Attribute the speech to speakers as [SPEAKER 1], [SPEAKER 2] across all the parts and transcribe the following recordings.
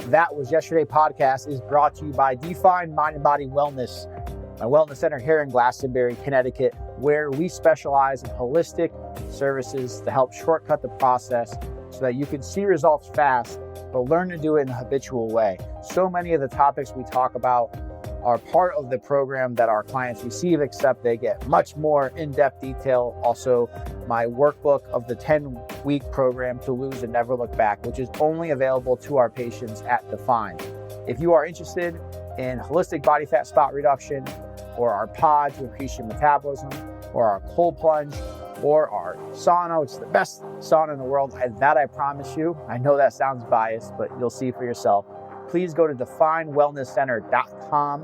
[SPEAKER 1] That Was Yesterday podcast is brought to you by Define Mind and Body Wellness, my wellness center here in Glastonbury, Connecticut, where we specialize in holistic services to help shortcut the process so that you can see results fast, but learn to do it in a habitual way. So many of the topics we talk about are part of the program that our clients receive, except they get much more in-depth detail. Also, my workbook of the 10-week program to lose and never look back, which is only available to our patients at Define. If you are interested in holistic body fat spot reduction, or our pod to increase your metabolism, or our cold plunge, or our sauna, which is the best sauna in the world, that I promise you. I know that sounds biased, but you'll see for yourself. Please go to definewellnesscenter.com.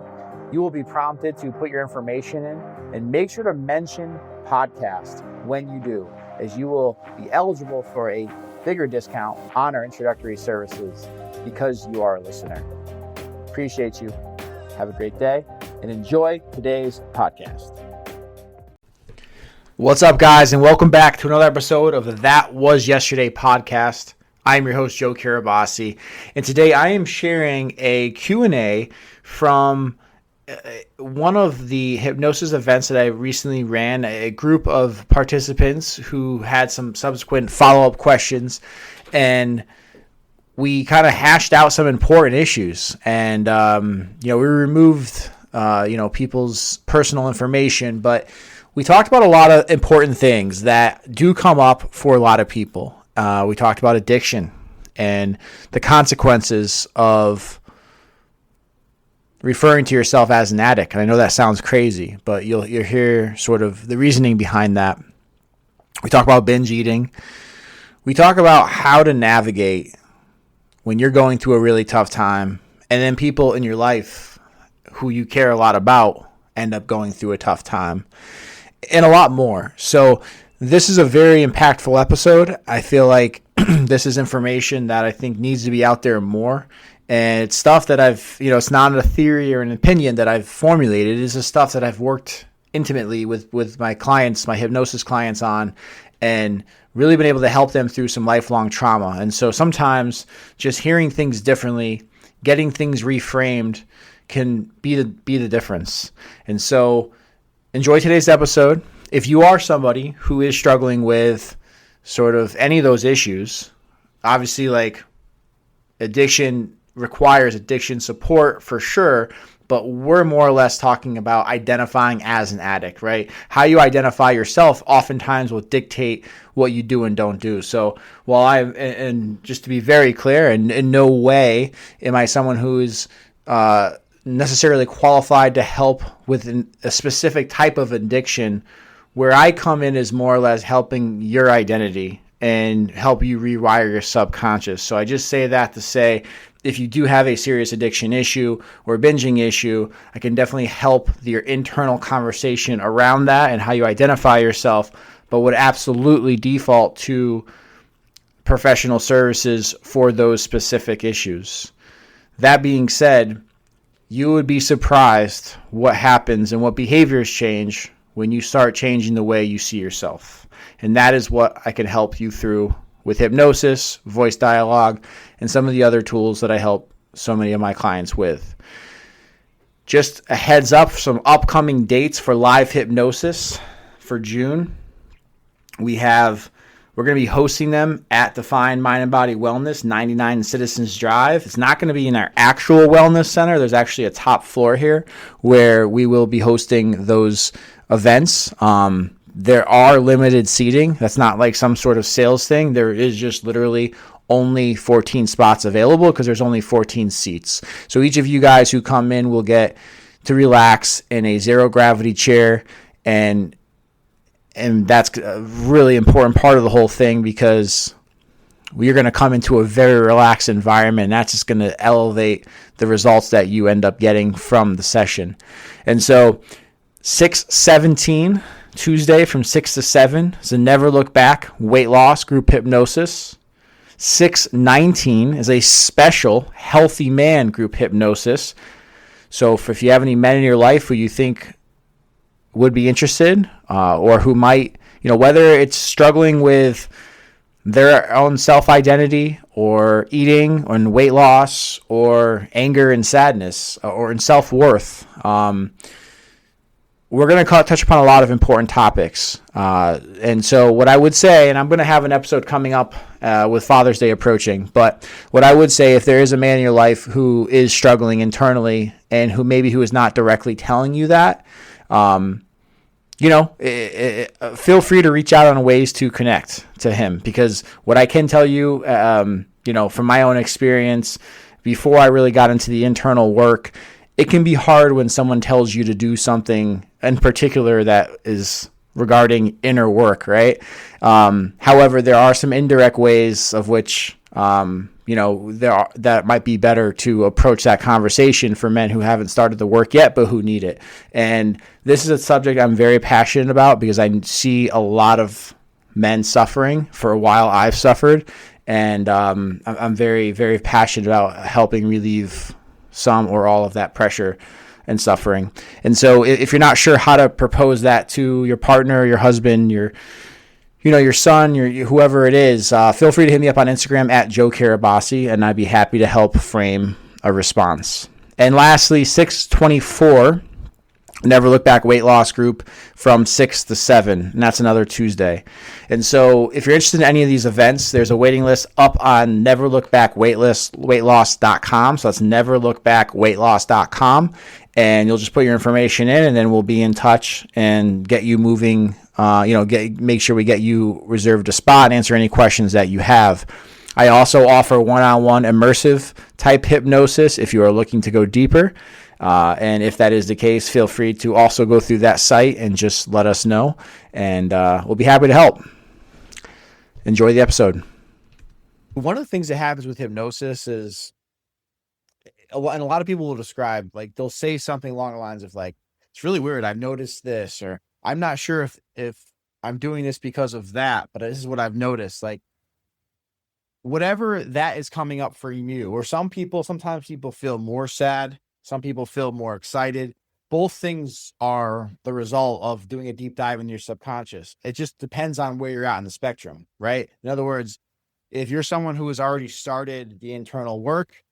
[SPEAKER 1] You will be prompted to put your information in, and make sure to mention podcast when you do, as you will be eligible for a bigger discount on our introductory services because you are a listener. Appreciate you. Have a great day and enjoy today's podcast. What's up, guys, and welcome back to another episode of the That Was Yesterday podcast. I'm your host, Joe Carabasi, and today I am sharing a Q&A from one of the hypnosis events that I recently ran. A group of participants who had some subsequent follow-up questions, and we kind of hashed out some important issues, and we removed people's personal information, but we talked about a lot of important things that do come up for a lot of people. We talked about addiction and the consequences of referring to yourself as an addict. And I know that sounds crazy, but you'll hear sort of the reasoning behind that. We talk about binge eating. We talk about how to navigate when you're going through a really tough time, and then people in your life who you care a lot about end up going through a tough time, and a lot more. So this is a very impactful episode. I feel like this is information that I think needs to be out there more. And it's stuff that it's not a theory or an opinion that I've formulated. It is the stuff that I've worked intimately with my clients, my hypnosis clients on, and really been able to help them through some lifelong trauma. And so sometimes just hearing things differently, getting things reframed can be the difference. And so enjoy today's episode. If you are somebody who is struggling with sort of any of those issues, obviously like addiction requires addiction support for sure, but we're more or less talking about identifying as an addict, right? How you identify yourself oftentimes will dictate what you do and don't do. So and just to be very clear, in no way am I someone who is necessarily qualified to help with a specific type of addiction. Where I come in is more or less helping your identity and help you rewire your subconscious. So I just say that to say, if you do have a serious addiction issue or binging issue, I can definitely help your internal conversation around that and how you identify yourself, but would absolutely default to professional services for those specific issues. That being said, you would be surprised what happens and what behaviors change when you start changing the way you see yourself. And that is what I can help you through with hypnosis, voice dialogue, and some of the other tools that I help so many of my clients with. Just a heads up, some upcoming dates for live hypnosis for June. We're going to be hosting them at Define Mind and Body Wellness, 99 Citizens Drive. It's not going to be in our actual wellness center. There's actually a top floor here where we will be hosting those events. There are limited seating. That's not like some sort of sales thing. There is just literally only 14 spots available because there's only 14 seats. So each of you guys who come in will get to relax in a zero gravity chair, and that's a really important part of the whole thing because you're going to come into a very relaxed environment, and that's just going to elevate the results that you end up getting from the session. And so 6/17, Tuesday from 6 to 7 is a Never Look Back weight loss group hypnosis. 6/19 is a special Healthy Man group hypnosis. So if you have any men in your life who you think would be interested or who might, whether it's struggling with their own self-identity or eating or in weight loss or anger and sadness or in self-worth. We're going to touch upon a lot of important topics. And so what I would say, and I'm going to have an episode coming up with Father's Day approaching, but what I would say, if there is a man in your life who is struggling internally and who is not directly telling you that, feel free to reach out on ways to connect to him, because what I can tell you, from my own experience, before I really got into the internal work, it can be hard when someone tells you to do something in particular that is regarding inner work, right? However, there are some indirect ways of which, that might be better to approach that conversation for men who haven't started the work yet, but who need it. And this is a subject I'm very passionate about because I see a lot of men suffering. For a while, I've suffered, and I'm very, very passionate about helping relieve some or all of that pressure and suffering. And so if you're not sure how to propose that to your partner, your husband, your son, whoever it is, feel free to hit me up on Instagram at Joe Carabasi, and I'd be happy to help frame a response. And lastly, 6/24, Never Look Back weight loss group from 6 to 7, and that's another Tuesday. And so if you're interested in any of these events, there's a waiting list up on neverlookbackweightloss.com. So that's neverlookbackweightloss.com, and you'll just put your information in, and then we'll be in touch and get you moving. Make sure we get you reserved a spot and answer any questions that you have. I also offer one-on-one immersive type hypnosis if you are looking to go deeper. And if that is the case, feel free to also go through that site and just let us know, and we'll be happy to help. Enjoy the episode. One of the things that happens with hypnosis is, and a lot of people will describe, like, they'll say something along the lines of, like, it's really weird, I've noticed this, or I'm not sure if I'm doing this because of that, but this is what I've noticed. Like, whatever that is coming up for you, or sometimes people feel more sad, some people feel more excited. Both things are the result of doing a deep dive into your subconscious. It just depends on where you're at in the spectrum, right? In other words, if you're someone who has already started the internal work,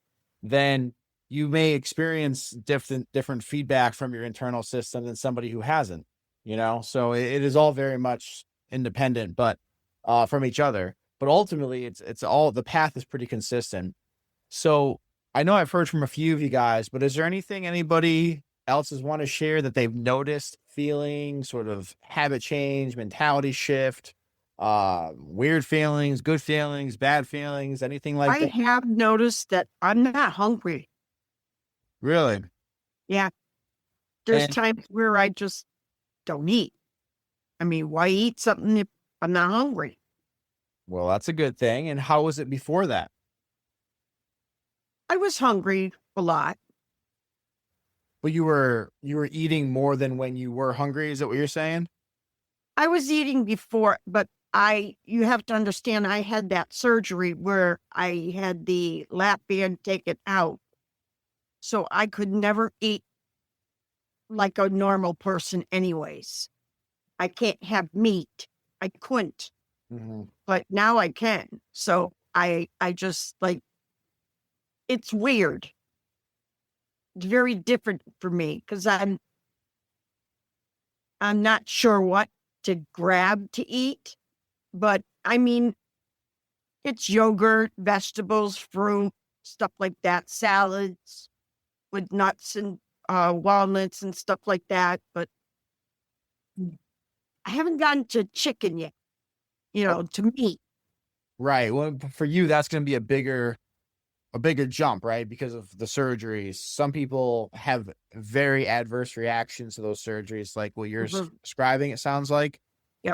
[SPEAKER 1] then you may experience different feedback from your internal system than somebody who hasn't, so it is all very much independent, but from each other. But ultimately, it's all, the path is pretty consistent. So I know I've heard from a few of you guys, but is there anything anybody else want to share that they've noticed, feeling, sort of habit change, mentality shift, weird feelings, good feelings, bad feelings, anything like that?
[SPEAKER 2] I have noticed that I'm not hungry.
[SPEAKER 1] Really?
[SPEAKER 2] Yeah. There's times where I just don't eat. I mean, why eat something if I'm not hungry?
[SPEAKER 1] Well, that's a good thing. And how was it before that?
[SPEAKER 2] I was hungry a lot.
[SPEAKER 1] But you were eating more than when you were hungry, is that what you're saying?
[SPEAKER 2] I was eating before, but you have to understand, I had that surgery where I had the lap band taken out. So I could never eat like a normal person anyways. I can't have meat. I couldn't. Mm-hmm. But now I can. So I just, like, it's weird. It's very different for me because I'm not sure what to grab to eat. But I mean, it's yogurt, vegetables, fruit, stuff like that, salads with nuts and walnuts and stuff like that. But I haven't gotten to chicken yet, to meat. Right. Well, for you, that's going to be a bigger jump, right? Because of the surgeries. Some people have very adverse reactions to those surgeries, like what you're describing, it sounds like. Yeah.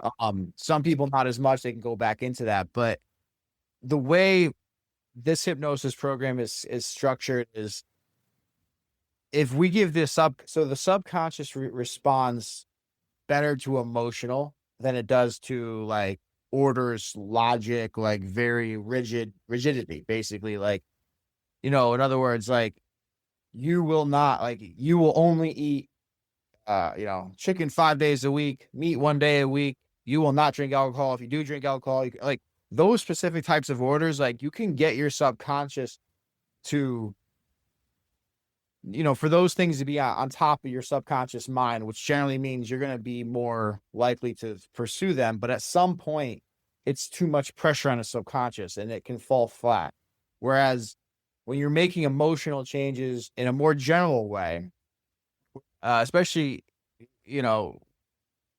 [SPEAKER 2] Some people not as much, they can go back into that. But the way this hypnosis program is structured is, if we give this up, so the subconscious responds better to emotional than it does to, like, orders, logic, like very rigidity, basically. Like, in other words, like, you will only eat, chicken 5 days a week, meat 1 day a week. You will not drink alcohol. If you do drink alcohol, like, those specific types of orders, like you can get your subconscious to, for those things to be on top of your subconscious mind, which generally means you're going to be more likely to pursue them. But at some point, it's too much pressure on the subconscious and it can fall flat. Whereas when you're making emotional changes in a more general way, especially,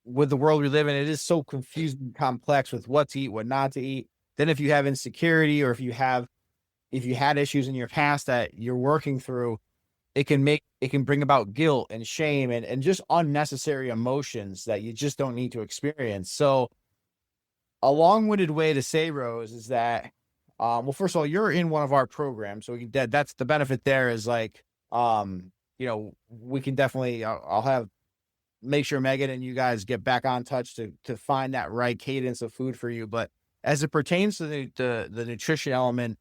[SPEAKER 2] with the world we live in, it is so confusing and complex with what to eat, what not to eat. Then if you have insecurity, or if you had issues in your past that you're working through, it can bring about guilt and shame and just unnecessary emotions that you just don't need to experience. So a long-winded way to say, Rose, is that, well, first of all, you're in one of our programs. So that's the benefit there, is like, we can definitely, I'll make sure Megan and you guys get back on touch to find that right cadence of food for you. But as it pertains to the nutrition element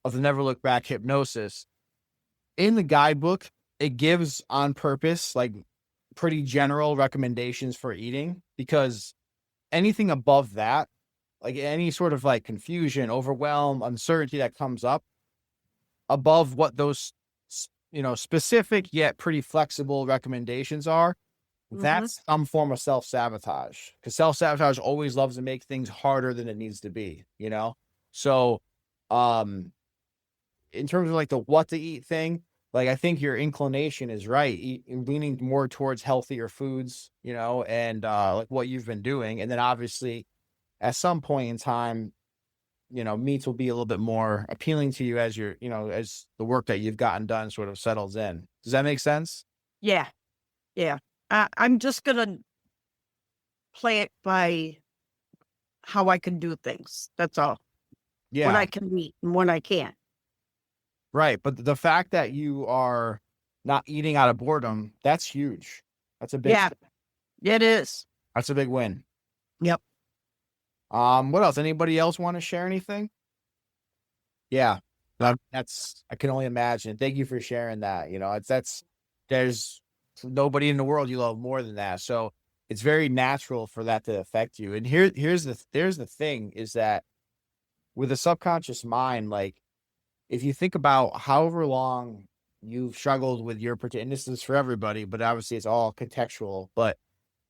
[SPEAKER 2] of the Never Look Back hypnosis, in the guidebook, it gives on purpose, like, pretty general recommendations for eating, because anything above that, like any sort of like confusion, overwhelm, uncertainty that comes up above what those, specific yet pretty flexible recommendations are, that's some form of self-sabotage, because self-sabotage always loves to make things harder than it needs to be, So, in terms of like the what to eat thing, like, I think your inclination is right, leaning more towards healthier foods, and like what you've been doing. And then obviously at some point in time, meats will be a little bit more appealing to you as as the work that you've gotten done sort of settles in. Does that make sense?
[SPEAKER 3] Yeah. Yeah. I'm just going to play it by how I can do things. That's all.
[SPEAKER 2] Yeah.
[SPEAKER 3] When I can eat and when I can't.
[SPEAKER 2] Right. But the fact that you are not eating out of boredom, that's huge. That's a big,
[SPEAKER 3] it is.
[SPEAKER 2] That's a big win.
[SPEAKER 3] Yep.
[SPEAKER 2] What else? Anybody else want to share anything? Yeah. I can only imagine. Thank you for sharing that. There's nobody in the world you love more than that. So it's very natural for that to affect you. And here's the thing, is that with a subconscious mind, like, if you think about however long you've struggled with your particular, and this is for everybody, but obviously it's all contextual, but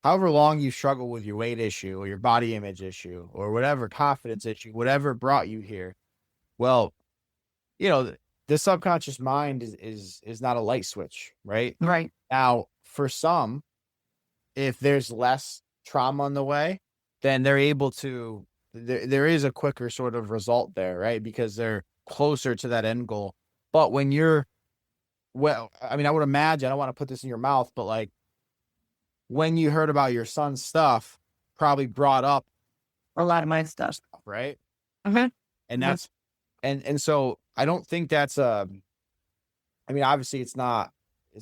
[SPEAKER 2] however long you struggle with your weight issue or your body image issue or whatever confidence issue, whatever brought you here, well, the subconscious mind is not a light switch, right?
[SPEAKER 3] Right.
[SPEAKER 2] Now, for some, if there's less trauma on the way, then they're able to, there is a quicker sort of result there, right? Because they're closer to that end goal. But when you're, I would imagine, I don't want to put this in your mouth, but like, when you heard about your son's stuff, probably brought up
[SPEAKER 3] a lot of my stuff,
[SPEAKER 2] right?
[SPEAKER 3] And
[SPEAKER 2] that's, and so I don't think that's obviously it's not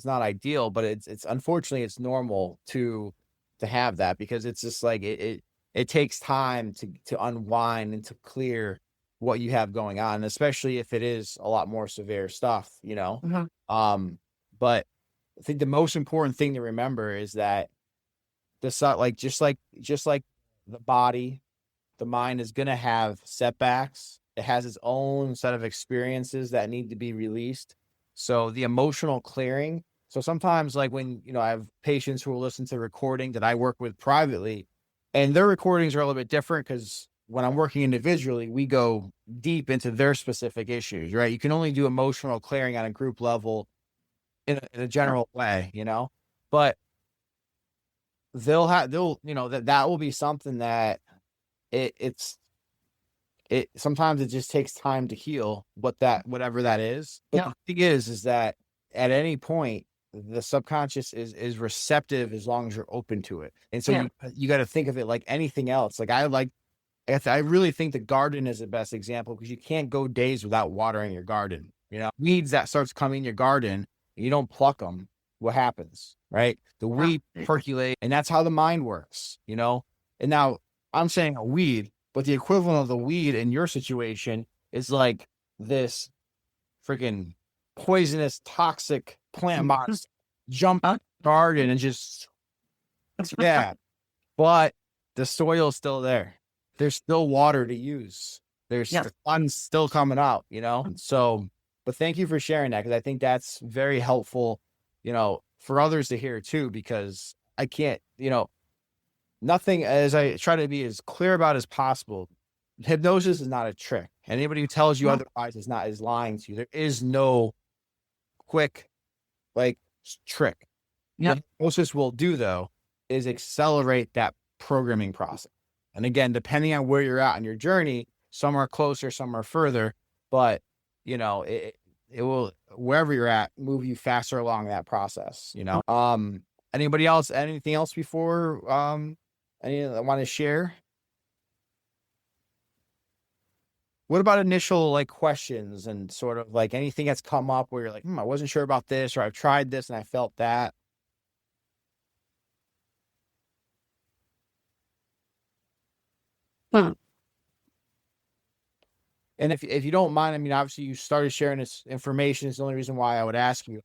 [SPEAKER 2] ideal, but it's unfortunately it's normal to have that, because it's just like it takes time to unwind and to clear what you have going on, especially if it is a lot more severe stuff, But I think the most important thing to remember is that just like the body, the mind is going to have setbacks. It has its own set of experiences that need to be released. So the emotional clearing. So sometimes, like, when, I have patients who will listen to recording that I work with privately, and their recordings are a little bit different, because when I'm working individually, we go deep into their specific issues, right? You can only do emotional clearing on a group level in a general way, but that will be something that sometimes it just takes time to heal whatever that is. But the thing is that at any point, the subconscious is receptive as long as you're open to it. And so you got to think of it like anything else. Like, I really think the garden is the best example, because you can't go days without watering your garden. Weeds that starts coming in your garden, and you don't pluck them, what happens, right? The weed percolate, and that's how the mind works, And now I'm saying a weed, but the equivalent of the weed in your situation is like this freaking poisonous, toxic plant monster jump out the garden and just, but the soil is still there. There's still water to use. There's the sun's still coming out, So, but thank you for sharing that, because I think that's very helpful, for others to hear too, because I can't, nothing, as I try to be as clear about as possible. Hypnosis is not a trick. Anybody who tells you otherwise is lying to you. There is no quick trick. What hypnosis will do, though, is accelerate that programming process. And again, depending on where you're at on your journey, some are closer, some are further, but it will, wherever you're at, move you faster along that process. Anybody else? Anything else before anything that want to share? What about initial questions and sort of anything that's come up where you're like, I wasn't sure about this, or I've tried this and I felt that? And if you don't mind, I mean, obviously you started sharing this information. It's the only reason why I would ask you.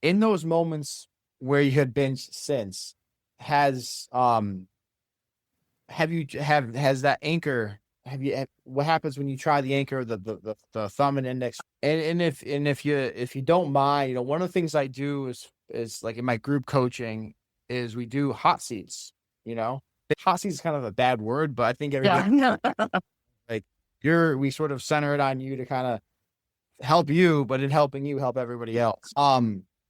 [SPEAKER 2] In those moments where you had binged since, has that anchor? What happens when you try the anchor, the thumb and index? And if you don't mind, one of the things I do is in my group coaching is we do hot seats. Hot seats is kind of a bad word, but I think everybody we sort of center it on you to kind of help you, but in helping you help everybody else.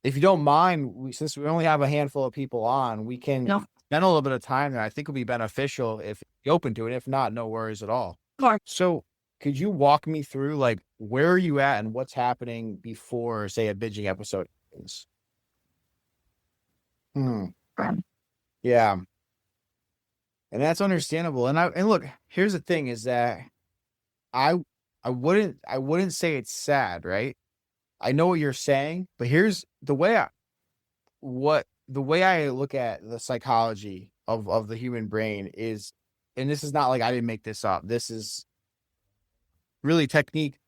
[SPEAKER 2] If you don't mind, since we only have a handful of people on, we can spend a little bit of time there. I think would be beneficial if you're open to it. If not, no worries at all. So could you walk me through where are you at and what's happening before, say, a binging episode happens? Yeah. And that's understandable. And look, here's the thing is that I wouldn't say it's sad, right? I know what you're saying, but here's the way I look at the psychology of the human brain is, and this is not I didn't make this up. This is really technique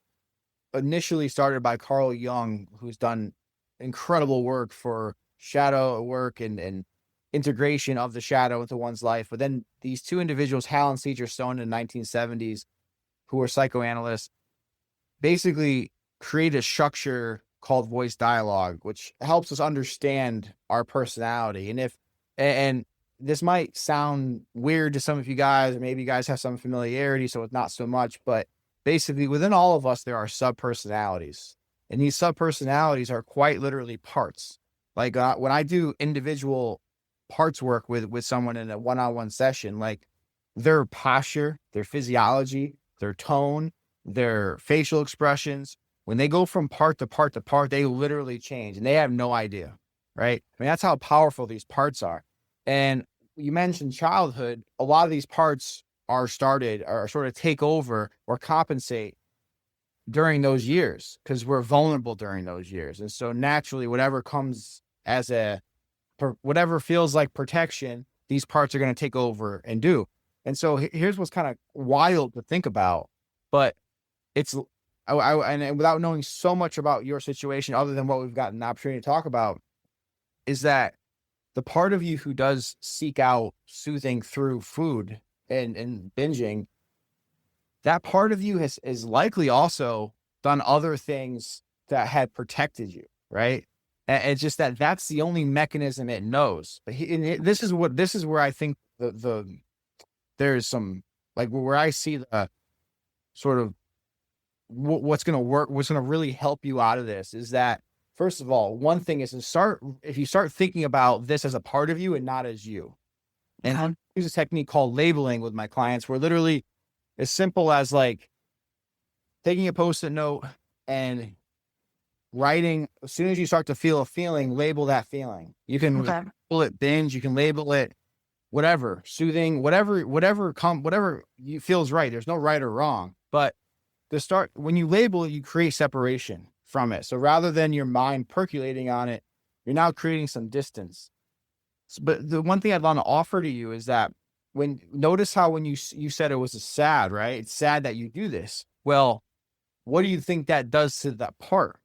[SPEAKER 2] initially started by Carl Jung, who's done incredible work for shadow work and integration of the shadow into one's life. But then these two individuals, Hal and Cedar Stone in the 1970s, who were psychoanalysts, basically create a structure called voice dialogue, which helps us understand our personality. And this might sound weird to some of you guys, or maybe you guys have some familiarity, so it's not so much, but basically within all of us, there are sub-personalities. And these sub-personalities are quite literally parts. When I do individual parts work with someone in a one-on-one session, their posture, their physiology, their tone, their facial expressions, when they go from part to part to part, they literally change and they have no idea, right? I mean, that's how powerful these parts are. And you mentioned childhood. A lot of these parts are sort of take over or compensate during those years because we're vulnerable during those years. And so naturally, whatever comes as whatever feels like protection, these parts are going to take over and do. And so here's what's kind of wild to think about, but it's, and without knowing so much about your situation, other than what we've gotten an opportunity to talk about, is that the part of you who does seek out soothing through food and binging, that part of you has likely also done other things that had protected you, right? And it's just that's the only mechanism it knows. But this is where I think there's some where I see the sort of what's going to work, what's going to really help you out of this is that, first of all, one thing is if you start thinking about this as a part of you and not as you. And I use a technique called labeling with my clients, where literally as simple as taking a Post-it note and writing, as soon as you start to feel a feeling, label that feeling. You can label it binge, you can label it whatever, soothing, whatever you feels right. There's no right or wrong, but when you label it, you create separation from it. So rather than your mind percolating on it, you're now creating some distance. But the one thing I'd want to offer to you is that notice how when you said it was sad, right? It's sad that you do this. Well, what do you think that does to that part,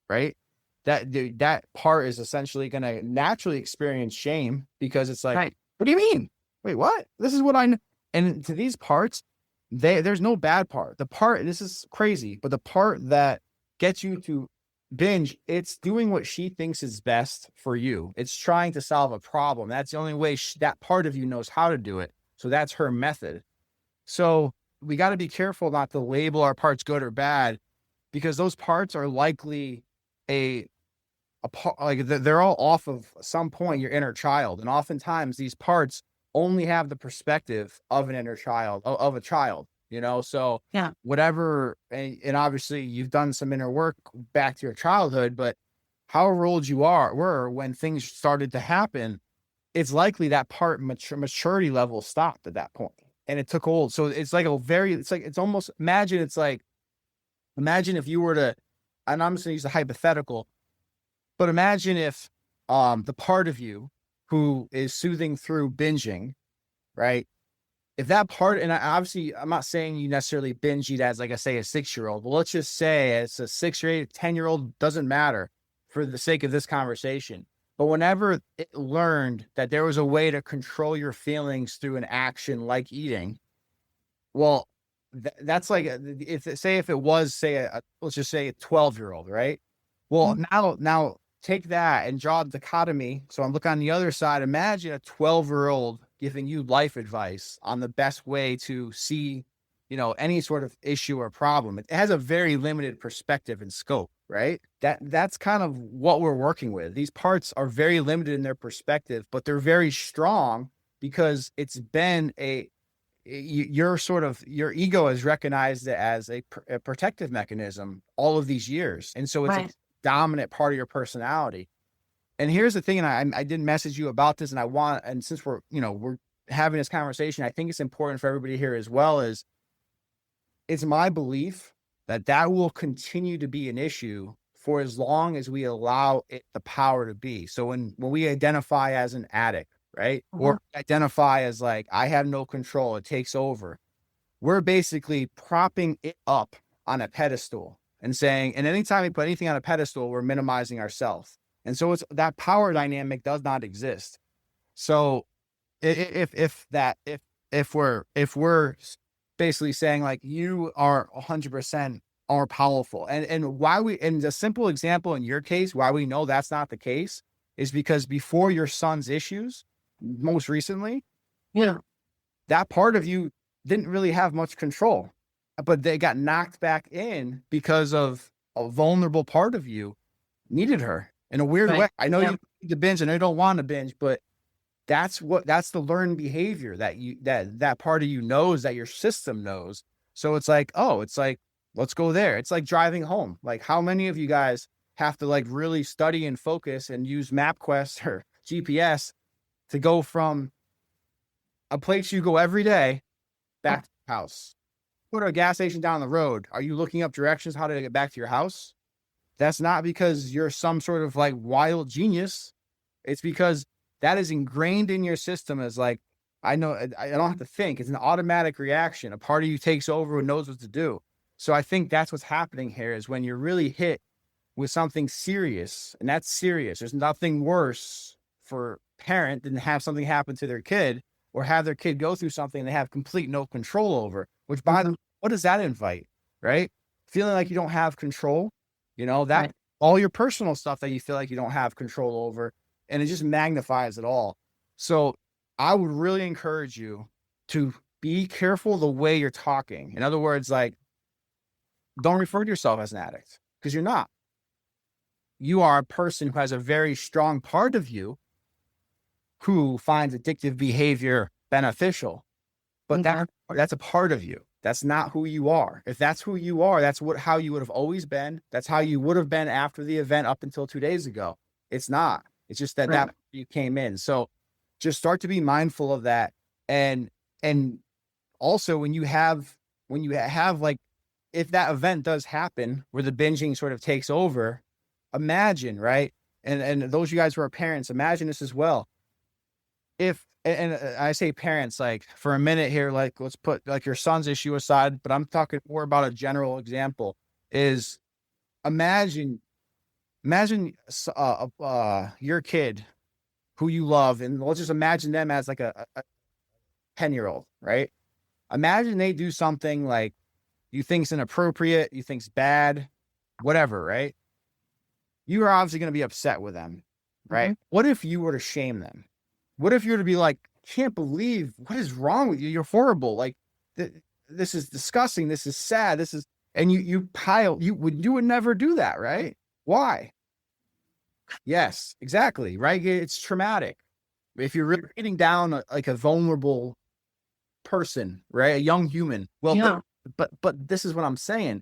[SPEAKER 2] right? That part is essentially going to naturally experience shame because it's what do you mean? Wait, what? This is what I know. And to these parts, there's no bad part. The part, this is crazy, but the part that gets you to binge, it's doing what she thinks is best for you. It's trying to solve a problem. That's the only way that part of you knows how to do it. So that's her method. So we got to be careful not to label our parts good or bad, because those parts are likely a part, like they're all off of some point your inner child. And oftentimes these parts only have the perspective of an inner child, of a child, so
[SPEAKER 3] Yeah.
[SPEAKER 2] whatever. And obviously you've done some inner work back to your childhood, but however old you were when things started to happen, it's likely that part maturity level stopped at that point and it took hold. So it's like imagine if you were to, and I'm just gonna use a hypothetical, but imagine if the part of you who is soothing through binging, right? If that part, and obviously I'm not saying you necessarily binge eat as, like I say, a 6-year-old, but let's just say it's a 6 or 8, 10-year-old, doesn't matter for the sake of this conversation. But whenever it learned that there was a way to control your feelings through an action like eating, well, that's like, if it was, let's just say a 12-year-old, right? Well, now take that and draw a dichotomy. So I'm looking on the other side. Imagine a 12-year-old giving you life advice on the best way to see, any sort of issue or problem. It has a very limited perspective and scope, right? That's kind of what we're working with. These parts are very limited in their perspective, but they're very strong because it's been your ego has recognized it as a protective mechanism all of these years. And so it's a dominant part of your personality. And here's the thing, and I did message you about this, and since we're having this conversation, I think it's important for everybody here as well, is it's my belief that will continue to be an issue for as long as we allow it the power to be. So when we identify as an addict, right? Or identify as like, I have no control, it takes over, we're basically propping it up on a pedestal and saying, and anytime we put anything on a pedestal, we're minimizing ourselves. And so it's that power dynamic does not exist. So if we're basically saying like, you are 100% are powerful, and the simple example in your case, why we know that's not the case is because before your son's issues, most recently, that part of you didn't really have much control, but they got knocked back in because of a vulnerable part of you needed her in a weird way. I know you need to binge and I don't want to binge, but that's the learned behavior that part of you knows, that your system knows. So it's like, let's go there. It's like driving home. Like, how many of you guys have to like really study and focus and use MapQuest or GPS to go from a place you go every day back to your house? Go to a gas station down the road. Are you looking up directions how to get back to your house? That's not because you're some sort of like wild genius. It's because that is ingrained in your system as like, I know, I don't have to think. It's an automatic reaction. A part of you takes over and knows what to do. So I think that's what's happening here, is when you're really hit with something serious, and that's serious. There's nothing worse for a parent than to have something happen to their kid, or have their kid go through something they have complete no control over, which by the way, what does that invite, right? Feeling like you don't have control, that all your personal stuff that you feel like you don't have control over, and it just magnifies it all. So I would really encourage you to be careful the way you're talking. In other words, like, don't refer to yourself as an addict, because you're not. You are a person who has a very strong part of you who finds addictive behavior beneficial, but that's a part of you. That's not who you are. If that's who you are, that's how you would have always been. That's how you would have been after the event up until 2 days ago. It's not. It's just that you came in. So just start to be mindful of that. And also when you have like, if that event does happen where the binging sort of takes over, imagine, right? And those of you guys who are parents, imagine this as well. And I say parents, like, for a minute here, like, let's put like your son's issue aside, but I'm talking more about a general example, is imagine your kid who you love, and let's just imagine them as like a 10-year-old, right? Imagine they do something like you think's inappropriate, you think's bad, whatever, right? You are obviously going to be upset with them, right? What if you were to shame them? What if you were to be like, can't believe, what is wrong with you? You're horrible. Like, this is disgusting. This is sad. This is, and you would never do that, right? Why? Yes, exactly. Right. It's traumatic. If you're really hitting down like a vulnerable person, right? A young human. Well,
[SPEAKER 3] Yeah.
[SPEAKER 2] but this is what I'm saying.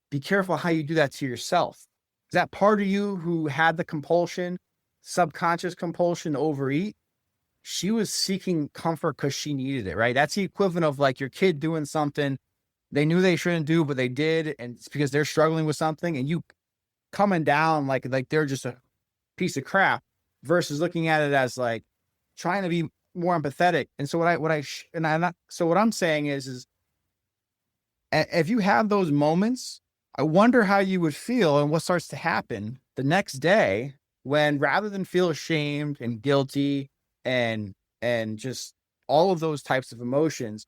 [SPEAKER 2] Be careful how you do that to yourself. Is that part of you who had the compulsion, subconscious compulsion to overeat? She was seeking comfort because she needed it, right? That's the equivalent of like your kid doing something they knew they shouldn't do, but they did. And it's because they're struggling with something, and you coming down like they're just a piece of crap versus looking at it as like trying to be more empathetic. And so what I'm saying is if you have those moments, I wonder how you would feel and what starts to happen the next day when, rather than feel ashamed and guilty and just all of those types of emotions,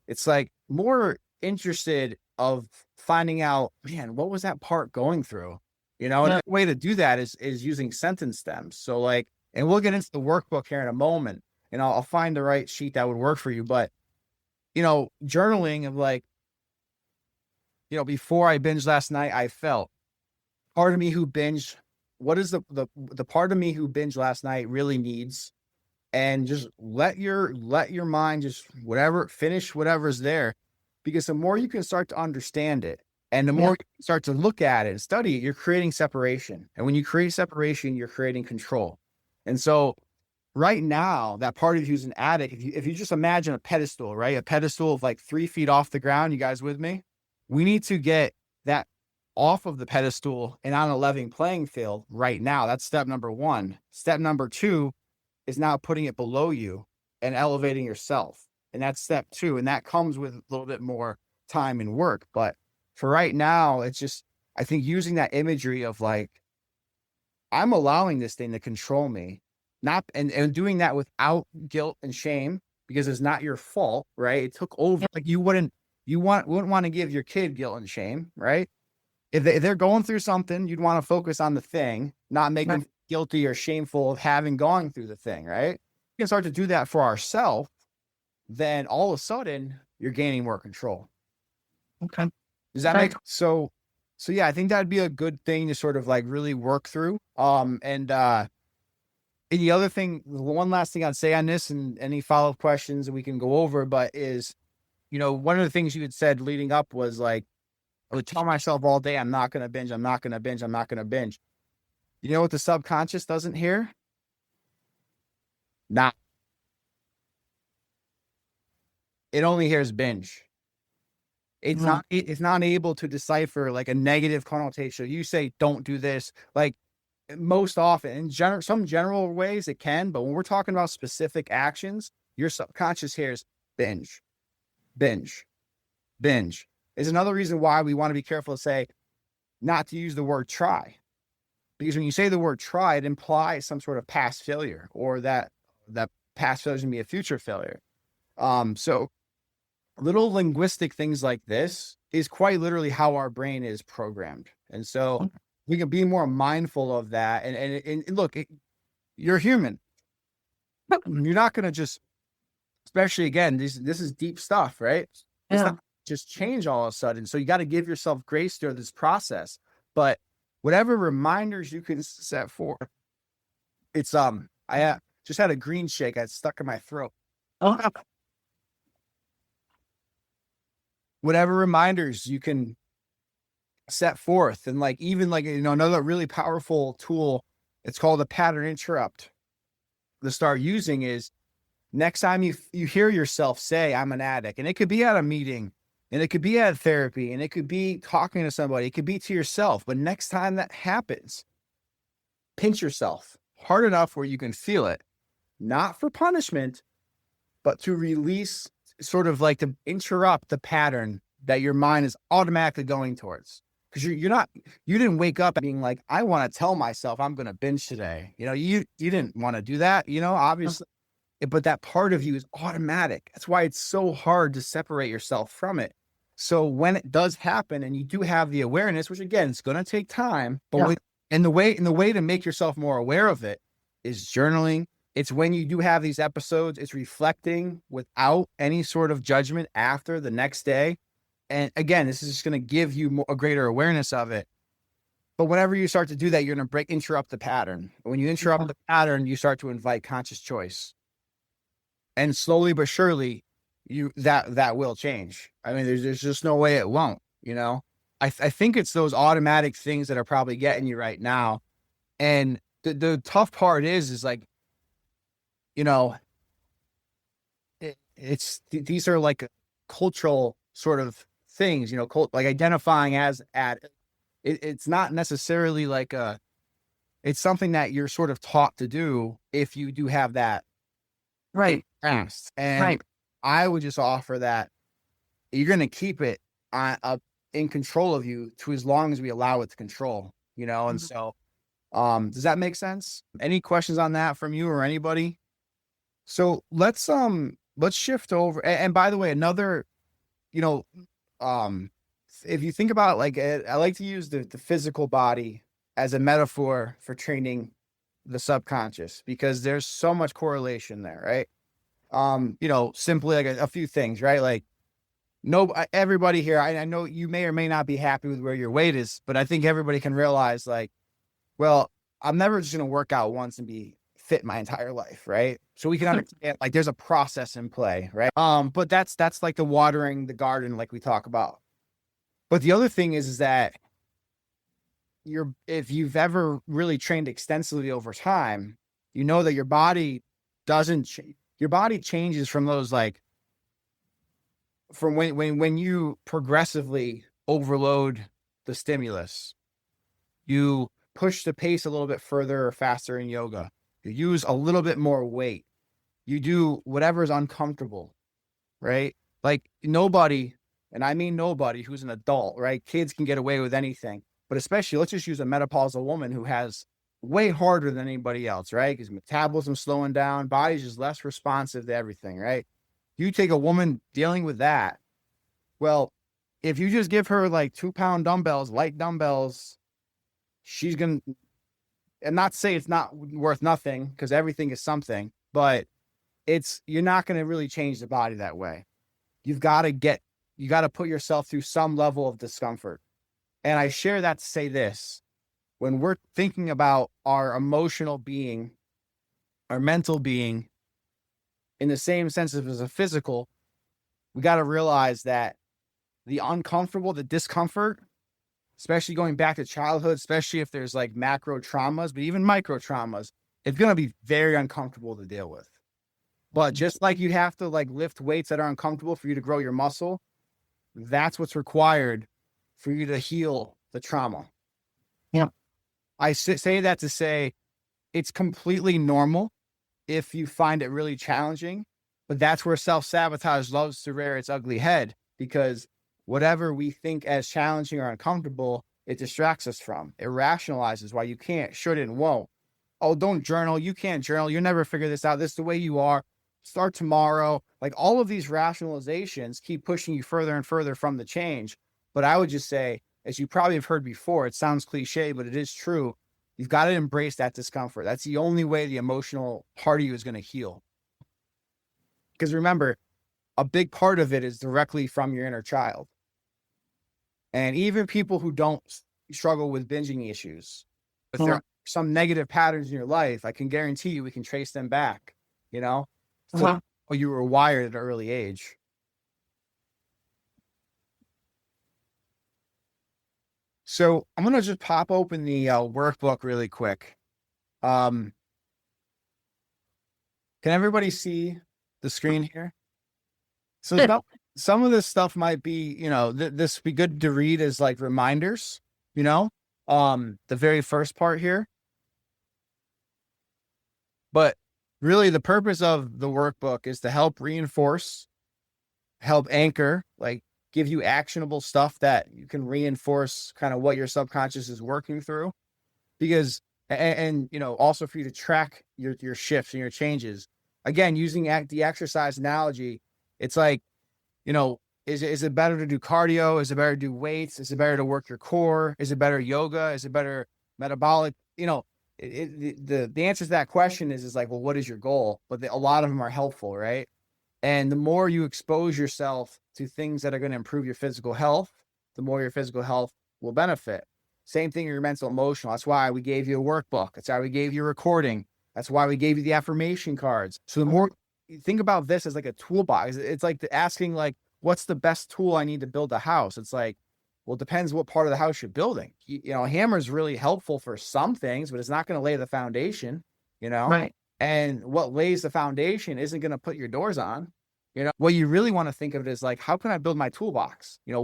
[SPEAKER 2] it's like more interested of finding out, man, what was that part going through? And a way to do that is using sentence stems. So like, and we'll get into the workbook here in a moment, and I'll find the right sheet that would work for you. But, journaling of like, before I binged last night, I felt part of me who binged. What is the part of me who binged last night really needs? And just let your mind just finish whatever's there, because the more you can start to understand it, and the more you start to look at it and study it, you're creating separation. And when you create separation, you're creating control. And so right now, that part of you who's an addict, if you just imagine a pedestal, right? A pedestal of like 3 feet off the ground. You guys with me? We need to get that off of the pedestal and on a level playing field right now. That's step number 1. Step number 2 is now putting it below you and elevating yourself. And that's step 2. And that comes with a little bit more time and work. But for right now, it's just, I think, using that imagery of like, I'm allowing this thing to control me, and doing that without guilt and shame, because it's not your fault, right? It took over. Like you wouldn't want to give your kid guilt and shame, right? If they're going through something, you'd want to focus on the thing, not make them guilty or shameful of having gone through the thing, right? We can start to do that for ourselves, then all of a sudden you're gaining more control.
[SPEAKER 3] Okay.
[SPEAKER 2] Does that make so yeah, I think that'd be a good thing to sort of like really work through. And the other thing, one last thing I'd say on this, and any follow-up questions that we can go over, but is, one of the things you had said leading up was like, I would tell myself all day, I'm not going to binge. I'm not going to binge. I'm not going to binge. You know what the subconscious doesn't hear? Nah. It only hears binge. It's not able to decipher like a negative connotation. You say, don't do this. Like most often in some general ways it can, but when we're talking about specific actions, your subconscious hears binge, binge, binge. Is another reason why we want to be careful to say not to use the word try. Because when you say the word try, it implies some sort of past failure, or that past failure is going to be a future failure. So little linguistic things like this is quite literally how our brain is programmed. And so we can be more mindful of that. And look, you're human. You're not going to just, especially again, this is deep stuff, right? It's not just change all of a sudden. So you got to give yourself grace through this process. But whatever reminders you can set for, it's, I just had a green shake. I stuck in my throat. Whatever reminders you can set forth. And like, even like, another really powerful tool, it's called a pattern interrupt, to start using is next time you hear yourself say, I'm an addict, and it could be at a meeting, and it could be at therapy, and it could be talking to somebody, it could be to yourself. But next time that happens, pinch yourself hard enough where you can feel it, not for punishment, but to release, sort of like to interrupt the pattern that your mind is automatically going towards. Because you didn't wake up being like, I want to tell myself I'm going to binge today. You didn't want to do that, obviously. but that part of you is automatic. That's why it's so hard to separate yourself from it. So when it does happen and you do have the awareness, which again, it's going to take time, but the way to make yourself more aware of it is journaling. It's when you do have these episodes, it's reflecting without any sort of judgment after the next day. And again, this is just going to give you a greater awareness of it. But whenever you start to do that, you're going to interrupt the pattern. When you interrupt the pattern, you start to invite conscious choice. And slowly but surely, that will change. I mean, there's just no way it won't, you know? I think it's those automatic things that are probably getting you right now. And the tough part is like, you know, these are like cultural sort of things, you know, like identifying as it's not necessarily like it's something that you're sort of taught to do if you do have that past. And I would just offer that you're going to keep it in control of you to as long as we allow it to control, you know? And so, does that make sense? Any questions on that from you or anybody? So let's shift over. And by the way, another, you know, if you think about like, I like to use the physical body as a metaphor for training the subconscious, because there's so much correlation there, right? You know, simply like a few things, right? Like everybody here, I know you may or may not be happy with where your weight is, but I think everybody can realize like, well, I'm never just going to work out once and be fit my entire life, right? So we can understand like there's a process in play, right? But that's like the watering the garden, like we talk about. But the other thing is that if you've ever really trained extensively over time, you know that your body your body changes from those like from when you progressively overload the stimulus, you push the pace a little bit further or faster in yoga. You use a little bit more weight. You do whatever is uncomfortable, right? Like nobody, and I mean nobody who's an adult, right? Kids can get away with anything, but especially let's just use a menopausal woman who has way harder than anybody else, right? Because metabolism's slowing down, body's just less responsive to everything, right? You take a woman dealing with that. Well, if you just give her like 2-pound dumbbells, light dumbbells, she's going to, and not say it's not worth nothing because everything is something, but you're not going to really change the body that way. You got to put yourself through some level of discomfort. And I share that to say this, when we're thinking about our emotional being, our mental being, in the same sense as a physical, we got to realize that the uncomfortable, the discomfort, especially going back to childhood, especially if there's like macro traumas, but even micro traumas, it's going to be very uncomfortable to deal with. But just like you have to like lift weights that are uncomfortable for you to grow your muscle, that's what's required for you to heal the trauma.
[SPEAKER 3] Yeah.
[SPEAKER 2] I say that to say it's completely normal if you find it really challenging, but that's where self-sabotage loves to rear its ugly head, because whatever we think as challenging or uncomfortable, it distracts us from. It rationalizes why you can't, shouldn't, won't. Oh, don't journal. You can't journal. You'll never figure this out. This is the way you are. Start tomorrow. Like all of these rationalizations keep pushing you further and further from the change. But I would just say, as you probably have heard before, it sounds cliche, but it is true. You've got to embrace that discomfort. That's the only way the emotional part of you is going to heal. Because remember, a big part of it is directly from your inner child. And even people who don't struggle with binging issues, if there are some negative patterns in your life, I can guarantee you we can trace them back, you know, so you were wired at an early age. So I'm going to just pop open the workbook really quick. Can everybody see the screen here? So some of this stuff might be, you know, this would be good to read as like reminders, you know, the very first part here. But really the purpose of the workbook is to help reinforce, help anchor, like give you actionable stuff that you can reinforce kind of what your subconscious is working through. Because, and you know, also for you to track your shifts and your changes. again, using the exercise analogy, it's like, you know, is it better to do cardio? Is it better to do weights? Is it better to work your core? Is it better yoga? Is it better metabolic? You know, the answer to that question is like, well, what is your goal? But a lot of them are helpful, right? And the more you expose yourself to things that are going to improve your physical health, the more your physical health will benefit. Same thing, your mental, emotional. That's why we gave you a workbook. That's why we gave you a recording. That's why we gave you the affirmation cards. So the more you think about this as like a toolbox, it's like asking like, what's the best tool I need to build a house? It's like, well, it depends what part of the house you're building. You know, a hammer is really helpful for some things, but it's not going to lay the foundation, you know?
[SPEAKER 3] Right.
[SPEAKER 2] And what lays the foundation isn't going to put your doors on. You know, what you really want to think of it is like, how can I build my toolbox? You know,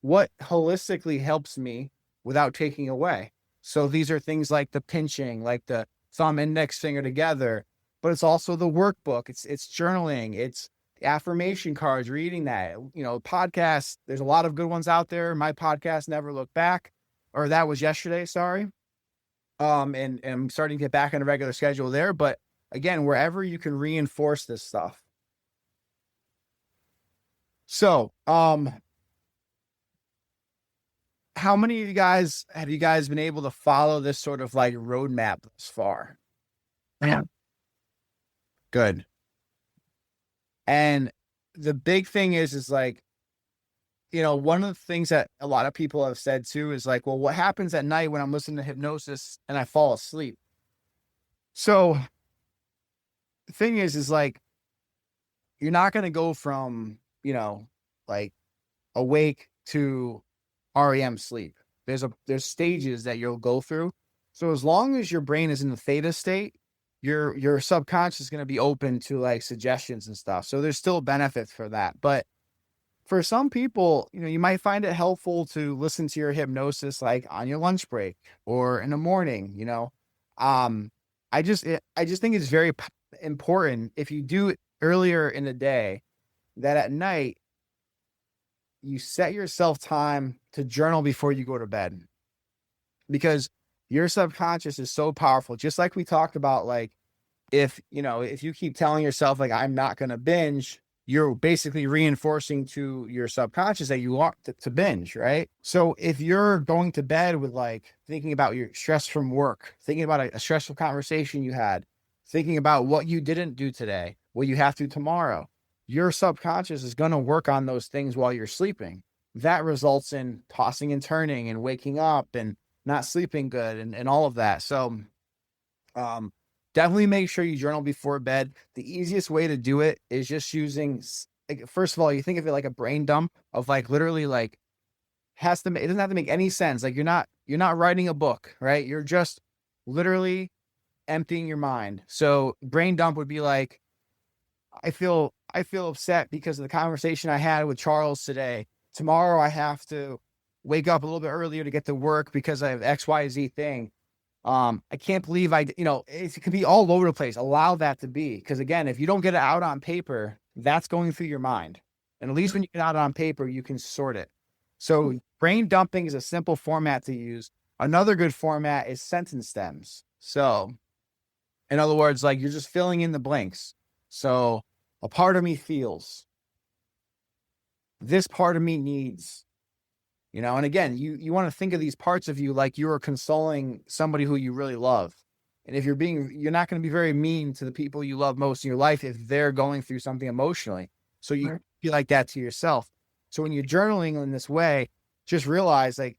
[SPEAKER 2] what holistically helps me without taking away? So these are things like the pinching, like the thumb index finger together, but it's also the workbook. It's journaling. It's affirmation cards, reading that, you know, podcasts. There's a lot of good ones out there. My podcast, Never Look Back, or that was yesterday. Sorry. And I'm starting to get back on a regular schedule there, but again, wherever you can reinforce this stuff. So, how many of you guys have been able to follow this sort of like roadmap thus far?
[SPEAKER 3] Yeah.
[SPEAKER 2] Good. And the big thing is like, you know, one of the things that a lot of people have said too is like, well, what happens at night when I'm listening to hypnosis and I fall asleep? So the thing is like, you're not going to go from, you know, like awake to REM sleep. There's stages that you'll go through. So as long as your brain is in the theta state, your subconscious is going to be open to like suggestions and stuff. So there's still benefits for that. But for some people, you know, you might find it helpful to listen to your hypnosis like on your lunch break or in the morning, you know. I just think it's very important if you do it earlier in the day, that at night you set yourself time to journal before you go to bed, because your subconscious is so powerful. Just like we talked about, like if you keep telling yourself like, I'm not going to binge, you're basically reinforcing to your subconscious that you want to binge, right? So if you're going to bed with like thinking about your stress from work, thinking about a stressful conversation you had, thinking about what you didn't do today, what you have to tomorrow, your subconscious is going to work on those things while you're sleeping. That results in tossing and turning and waking up and not sleeping good and all of that. So definitely make sure you journal before bed. The easiest way to do it is just using, like, first of all, you think of it like a brain dump of like literally like it doesn't have to make any sense. Like you're not writing a book, right? You're just literally emptying your mind. So brain dump would be like, I feel upset because of the conversation I had with Charles today. Tomorrow I have to wake up a little bit earlier to get to work because I have XYZ thing. I can't believe it can be all over the place. Allow that to be. Because again, if you don't get it out on paper, that's going through your mind. And at least when you get out on paper, you can sort it. So brain dumping is a simple format to use. Another good format is sentence stems. So in other words, like you're just filling in the blanks. So a part of me feels, this part of me needs, you know, and again, you want to think of these parts of you like you are consoling somebody who you really love. And if you're not going to be very mean to the people you love most in your life if they're going through something emotionally. So you feel like that to yourself. So when you're journaling in this way, just realize like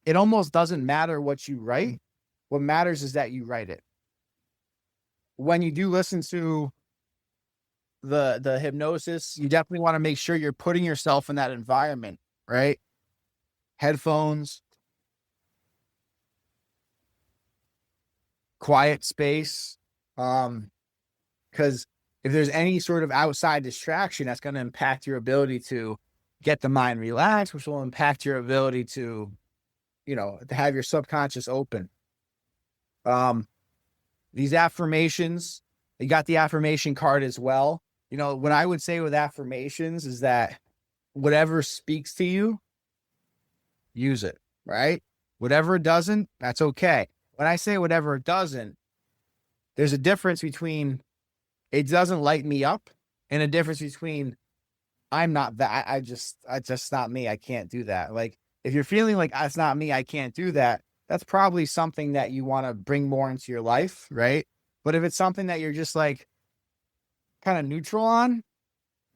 [SPEAKER 2] it almost doesn't matter what you write. What matters is that you write it. When you do listen to the hypnosis, you definitely want to make sure you're putting yourself in that environment, right? Headphones, quiet space. Because if there's any sort of outside distraction, that's going to impact your ability to get the mind relaxed, which will impact your ability to, to have your subconscious open. These affirmations, you got the affirmation card as well. What I would say with affirmations is that whatever speaks to you, use it, right? Whatever it doesn't, that's okay. When I say whatever it doesn't, there's a difference between it doesn't light me up. And a difference between I'm not that, I just not me. I can't do that. Like, if you're feeling like it's not me, I can't do that, that's probably something that you want to bring more into your life, right? But if it's something that you're just like kind of neutral on,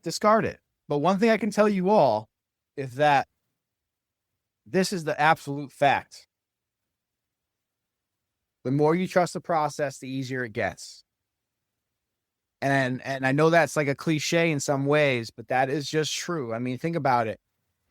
[SPEAKER 2] discard it. But one thing I can tell you all is that this is the absolute fact. The more you trust the process, the easier it gets. And I know that's like a cliche in some ways, but that is just true. I mean, think about it.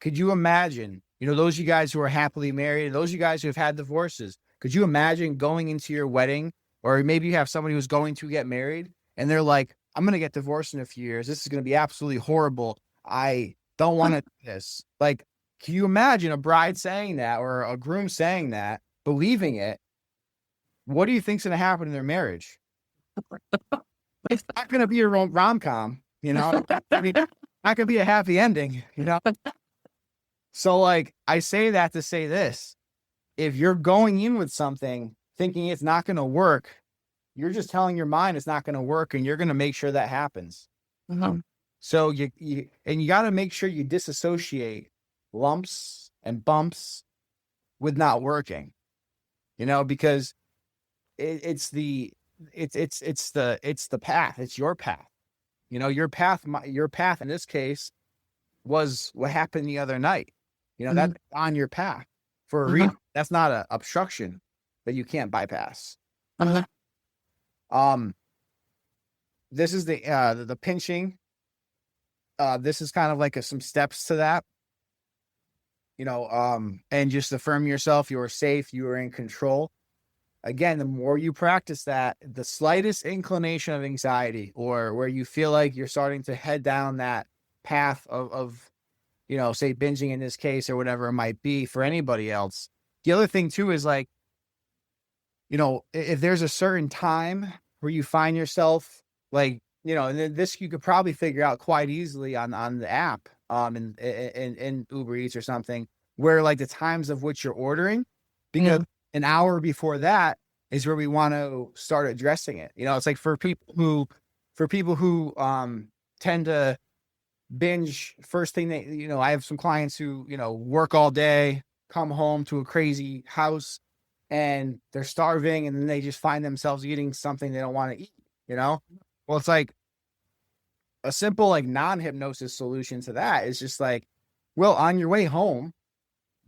[SPEAKER 2] Could you imagine, those of you guys who are happily married, and those of you guys who have had divorces, could you imagine going into your wedding, or maybe you have somebody who's going to get married and they're like, I'm going to get divorced in a few years. This is going to be absolutely horrible. I don't want to do this. Like, can you imagine a bride saying that, or a groom saying that, believing it? What do you think's going to happen in their marriage? It's not going to be a rom-com, I mean, not going to be a happy ending, So like, I say that to say this: if you're going in with something thinking it's not going to work, you're just telling your mind it's not going to work, and you're going to make sure that happens.
[SPEAKER 3] Mm-hmm.
[SPEAKER 2] So you got to make sure you disassociate lumps and bumps with not working, because it's the path. It's your path. Your path in this case was what happened the other night. That's on your path for a reason. That's not an obstruction that you can't bypass. This is the pinching. This is kind of like some steps to that. And just affirm yourself. You are safe. You are in control. Again, the more you practice that, the slightest inclination of anxiety, or where you feel like you're starting to head down that path of say binging in this case, or whatever it might be for anybody else. The other thing too is like, if there's a certain time where you find yourself like, and this you could probably figure out quite easily on the app, in Uber Eats or something, where like the times of which you're ordering, because an hour before that is where we want to start addressing it. It's like for people who tend to binge first thing they, I have some clients who, work all day, come home to a crazy house, and they're starving, and then they just find themselves eating something they don't want to eat, Well, it's like a simple like non-hypnosis solution to that is just like, well, on your way home,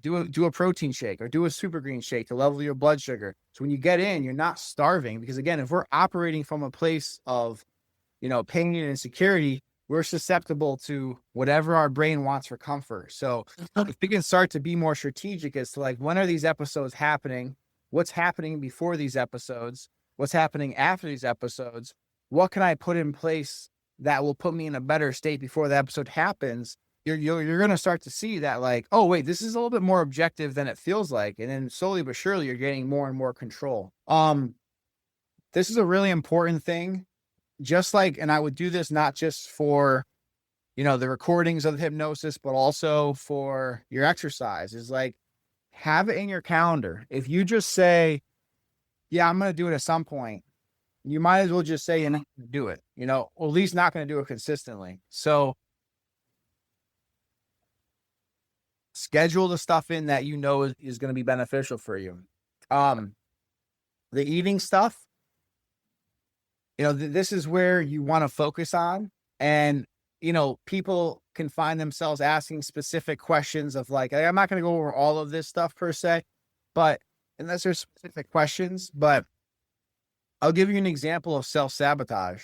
[SPEAKER 2] do a protein shake or do a super green shake to level your blood sugar. So when you get in, you're not starving, because again, if we're operating from a place of, pain and insecurity, we're susceptible to whatever our brain wants for comfort. So if we can start to be more strategic as to like, when are these episodes happening? What's happening before these episodes? What's happening after these episodes? What can I put in place that will put me in a better state before the episode happens? You're going to start to see that like, oh wait, this is a little bit more objective than it feels like. And then slowly but surely you're getting more and more control. This is a really important thing. Just like, and I would do this not just for, the recordings of the hypnosis, but also for your exercise, is like, have it in your calendar. If you just say, yeah, I'm going to do it at some point, you might as well just say you're not going to do it, or at least not going to do it consistently. So schedule the stuff in that is going to be beneficial for you. The eating stuff, this is where you want to focus on. And, people can find themselves asking specific questions of like, I'm not going to go over all of this stuff per se, but unless there's specific questions, but I'll give you an example of self-sabotage.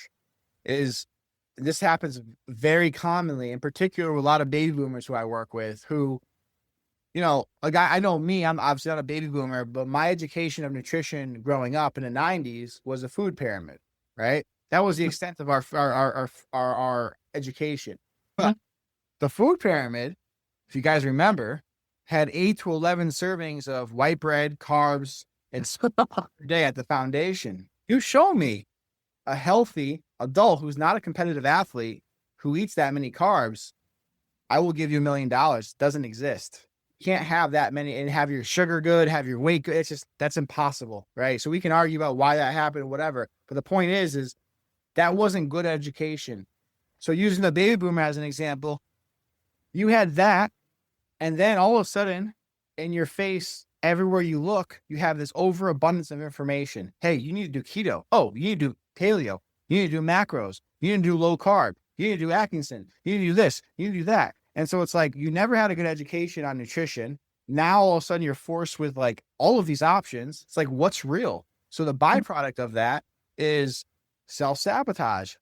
[SPEAKER 2] This happens very commonly, in particular with a lot of baby boomers who I work with, who, like I know me, I'm obviously not a baby boomer, but my education of nutrition growing up in the 90s was a food pyramid, right? That was the extent of our education. But the food pyramid, if you guys remember, had 8 to 11 servings of white bread, carbs, and per day at the foundation. You show me a healthy adult who's not a competitive athlete who eats that many carbs, I will give you $1 million. It doesn't exist. You can't have that many and have your sugar good, have your weight good. That's impossible, right? So we can argue about why that happened, whatever. But the point is That wasn't good education. So using the baby boomer as an example, you had that, and then all of a sudden in your face, everywhere you look, you have this overabundance of information. Hey, you need to do keto. Oh, you need to do paleo. You need to do macros. You need to do low carb. You need to do Atkinson. You need to do this. You need to do that. And so it's like, you never had a good education on nutrition. Now all of a sudden you're forced with like all of these options. It's like, what's real? So the byproduct of that is self-sabotage.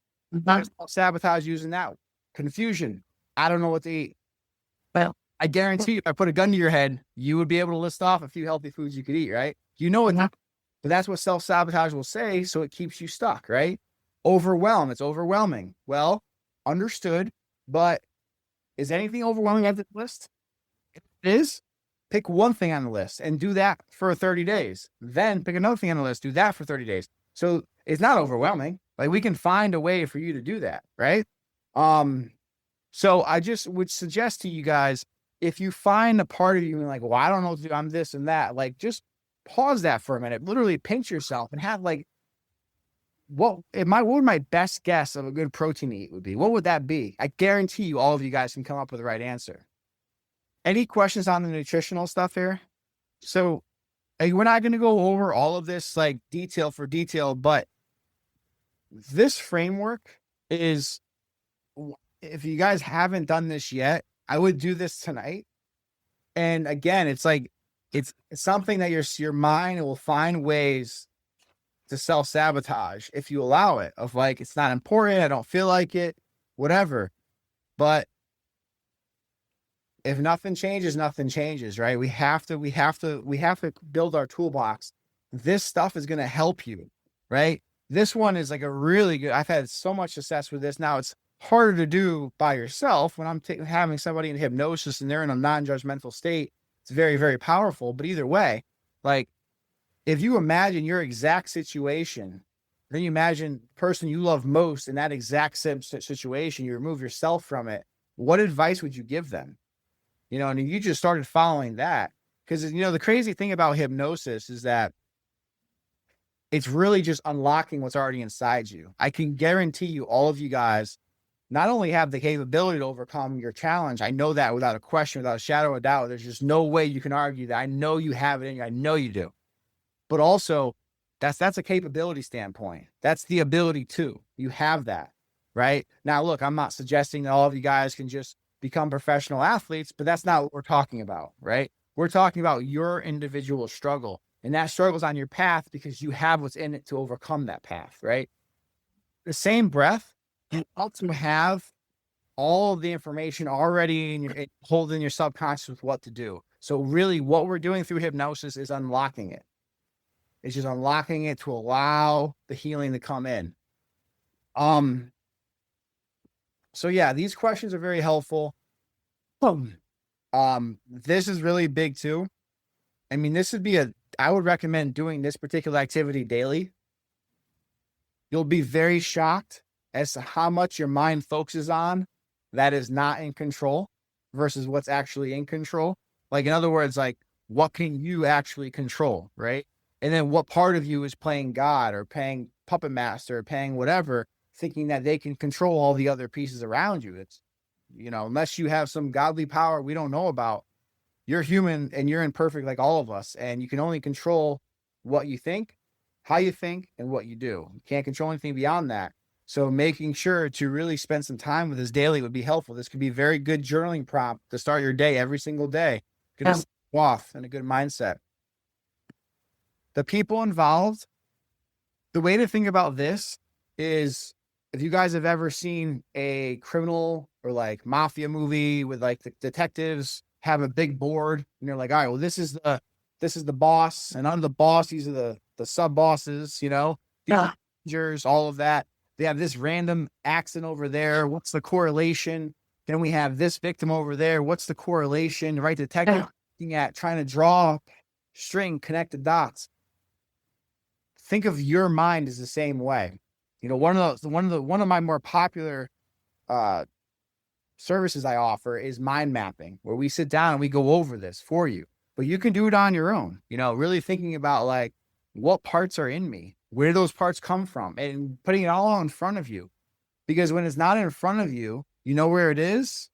[SPEAKER 2] Self-sabotage using that. Confusion. I don't know what to eat.
[SPEAKER 3] Well,
[SPEAKER 2] I guarantee you, if I put a gun to your head, you would be able to list off a few healthy foods you could eat, right? You know it, but that's what self-sabotage will say, so it keeps you stuck, right? Overwhelm, it's overwhelming. Well, understood, but is anything overwhelming on the list? If it is, pick one thing on the list and do that for 30 days. Then pick another thing on the list, do that for 30 days. So it's not overwhelming. Like, we can find a way for you to do that, right? So I just would suggest to you guys, if you find a part of you like, well, I don't know what to do, I'm this and that, like, just pause that for a minute, literally pinch yourself and have like, what would my best guess of a good protein to eat would be? What would that be? I guarantee you all of you guys can come up with the right answer. Any questions on the nutritional stuff here? So we're not going to go over all of this like detail for detail, but this framework is, if you guys haven't done this yet, I would do this tonight. And again, it's like, it's something that your mind will find ways to self-sabotage if you allow it, of like, it's not important, I don't feel like it, whatever. But if nothing changes, nothing changes, right? We have to build our toolbox. This stuff is going to help you, right? This one is like a really good, I've had so much success with this. Now it's harder to do by yourself. When I'm having somebody in hypnosis and they're in a non-judgmental state, it's very, very powerful. But either way, like, if you imagine your exact situation, then you imagine the person you love most in that exact same situation, you remove yourself from it. What advice would you give them? You know, and you just started following that. Because, you know, the crazy thing about hypnosis is that it's really just unlocking what's already inside you. I can guarantee you, all of you guys not only have the capability to overcome your challenge. I know that without a question, without a shadow of a doubt. There's just no way you can argue that. I know you have it in you. I know you do. But also, that's a capability standpoint. That's the ability to. You have that, right? Now, look, I'm not suggesting that all of you guys can just become professional athletes, but that's not what we're talking about, right? We're talking about your individual struggle. And that struggle's on your path because you have what's in it to overcome that path, right? The same breath, you also have all of the information already in your, holding your subconscious with what to do. So really what we're doing through hypnosis is unlocking it. It's just unlocking it to allow the healing to come in. So yeah, these questions are very helpful. This is really big too. I mean, I would recommend doing this particular activity daily. You'll be very shocked as to how much your mind focuses on that is not in control versus what's actually in control. Like, in other words, like, what can you actually control, right? And then what part of you is playing God or playing puppet master or playing whatever, thinking that they can control all the other pieces around you. It's, you know, unless you have some godly power we don't know about, you're human and you're imperfect like all of us. And you can only control what you think, how you think, and what you do. You can't control anything beyond that. So making sure to really spend some time with this daily would be helpful. This could be a very good journaling prompt to start your day every single day. Get us off in a good mindset. The people involved, the way to think about this is, if you guys have ever seen a criminal or like mafia movie with like the detectives have a big board and they're like, all right, well, this is the boss, and under the boss, these are the sub bosses, you know, managers, all of that. They have this random accident over there. What's the correlation? Then we have this victim over there. What's the correlation? Right? The detective looking at trying to draw string, connect the dots. Think of your mind as the same way. You know, one of my more popular services I offer is mind mapping, where we sit down and we go over this for you. But you can do it on your own. You know, really thinking about like, what parts are in me? where those parts come from, and putting it all in front of you. Because when it's not in front of you, you know where it is?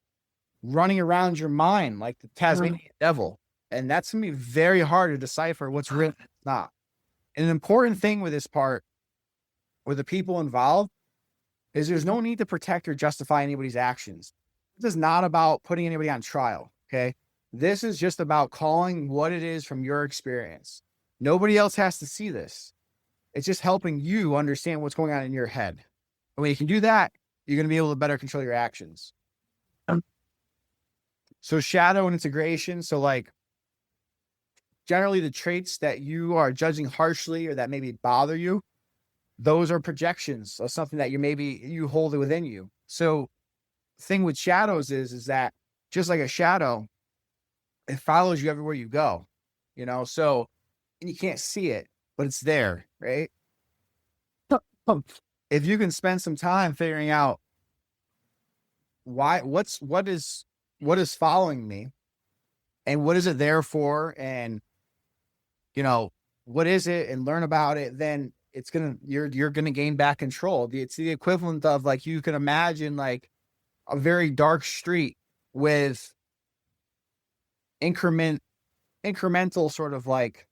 [SPEAKER 2] Running around your mind like the Tasmanian devil. And that's going to be very hard to decipher what's real and what's not. And an important thing with this part, with the people involved, is there's no need to protect or justify anybody's actions. This is not about putting anybody on trial, okay? This is just about calling what it is from your experience. Nobody else has to see this. It's just helping you understand what's going on in your head. And when you can do that, you're going to be able to better control your actions. So shadow and integration. So like generally the traits that you are judging harshly or that maybe bother you, those are projections of something that you hold it within you. So thing with shadows is that just like a shadow, it follows you everywhere you go, so, and you can't see it, but it's there, right? If you can spend some time figuring out what is following me and what is it there for, and what is it, and learn about it, then you're gonna gain back control. It's the equivalent of, like, you can imagine like a very dark street with incremental sort of like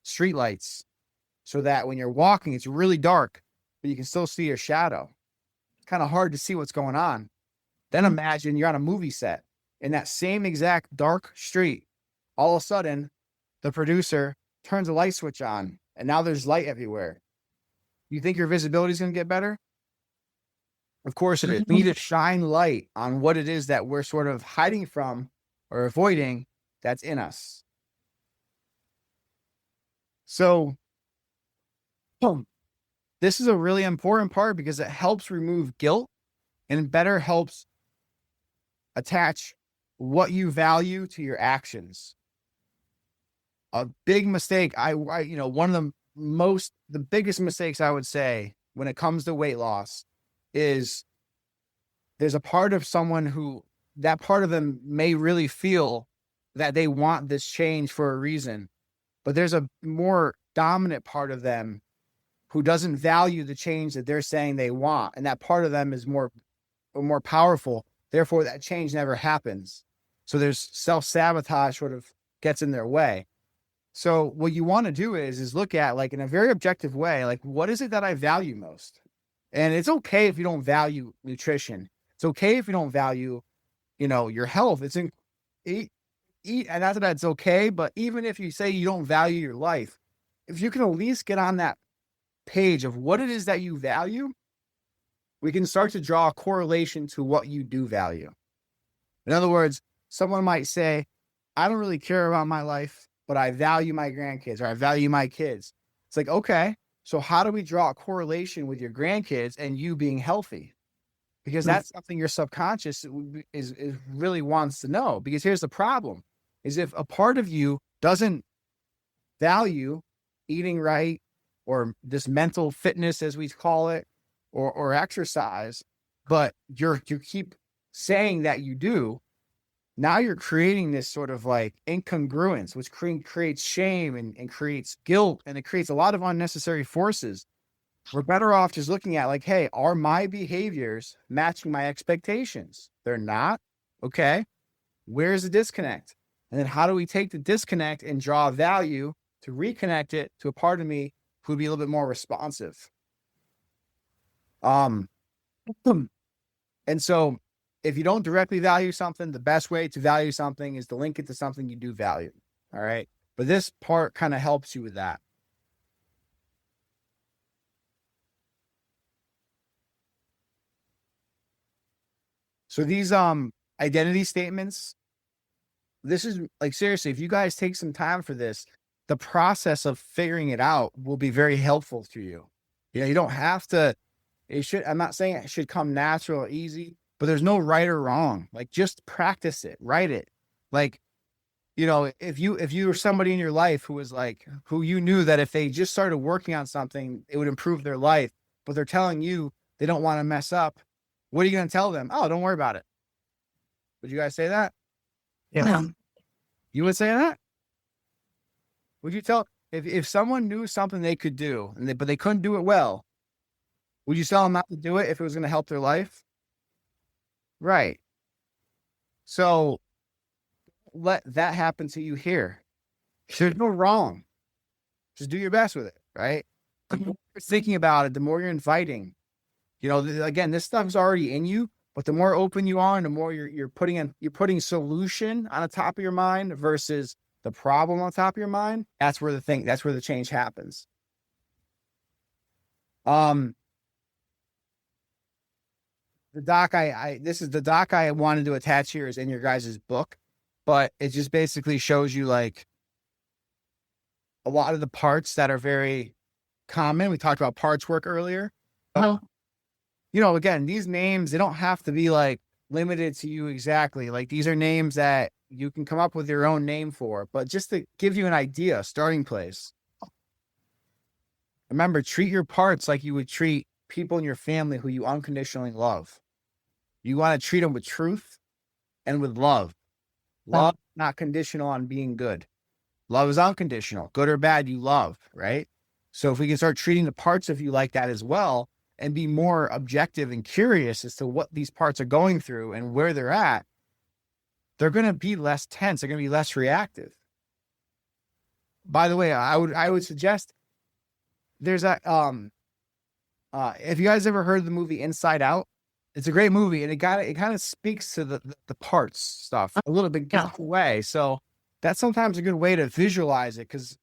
[SPEAKER 2] street lights, so that when you're walking, it's really dark, but you can still see your shadow. It's kind of hard to see what's going on. Then imagine you're on a movie set in that same exact dark street. All of a sudden, the producer turns a light switch on, and now there's light everywhere. You think your visibility is going to get better? Of course it is. We need to shine light on what it is that we're sort of hiding from or avoiding that's in us. So, this is a really important part because it helps remove guilt and better helps attach what you value to your actions. A big mistake, one of the biggest mistakes I would say when it comes to weight loss is there's a part of someone who, that part of them may really feel that they want this change for a reason, but there's a more dominant part of them who doesn't value the change that they're saying they want. And that part of them is more powerful. Therefore, that change never happens. So there's self-sabotage sort of gets in their way. So what you want to do is look at, like, in a very objective way, like, what is it that I value most? And it's okay if you don't value nutrition. It's okay if you don't value, your health. Eat, and not that it's okay, but even if you say you don't value your life, if you can at least get on that page of what it is that you value, we can start to draw a correlation to what you do value. In other words, someone might say, I don't really care about my life, but I value my grandkids, or I value my kids. It's like, okay, so how do we draw a correlation with your grandkids and you being healthy? Because that's something your subconscious is really wants to know. Because here's the problem, is if a part of you doesn't value eating right, or this mental fitness, as we call it, or exercise, but you keep saying that you do, now you're creating this sort of like incongruence, which creates shame and creates guilt, and it creates a lot of unnecessary forces. We're better off just looking at, like, hey, are my behaviors matching my expectations? They're not. Okay. Where's the disconnect? And then how do we take the disconnect and draw value to reconnect it to a part of me who would be a little bit more responsive? And so if you don't directly value something, the best way to value something is to link it to something you do value. All right. But this part kind of helps you with that. So these identity statements, this is like, seriously, if you guys take some time for this, the process of figuring it out will be very helpful to you. You don't have to, I'm not saying it should come natural or easy, but there's no right or wrong. Like, just practice it, write it. Like, if you were somebody in your life who you knew that if they just started working on something, it would improve their life, but they're telling you they don't want to mess up, what are you going to tell them? Oh, don't worry about it. Would you guys say that?
[SPEAKER 3] Yeah.
[SPEAKER 2] You would say that? Would you tell, If someone knew something they could do, but they couldn't do it well, would you tell them not to do it if it was going to help their life? Right. So let that happen to you here. There's no wrong. Just do your best with it, right? The more you're thinking about it, the more you're inviting. Again, this stuff's already in you, but the more open you are, and the more you're putting solution on the top of your mind versus the problem on top of your mind. That's where the change happens. The doc this is the doc I wanted to attach here is in your guys' book, but it just basically shows you like a lot of the parts that are very common. We talked about parts work earlier. Again, these names, they don't have to be like limited to you exactly. Like these are names that you can come up with your own name for, but just to give you an idea, starting place. Remember, treat your parts like you would treat people in your family who you unconditionally love. You want to treat them with truth and with love. Love, not conditional on being good. Love is unconditional. Good or bad, you love, right? So if we can start treating the parts of you like that as well, and be more objective and curious as to what these parts are going through and where they're at, they're going to be less tense. They're going to be less reactive. By the way, I would suggest there's if you guys ever heard of the movie Inside Out, it's a great movie, and it kind of speaks to the parts stuff a little bit way. So that's sometimes a good way to visualize it, because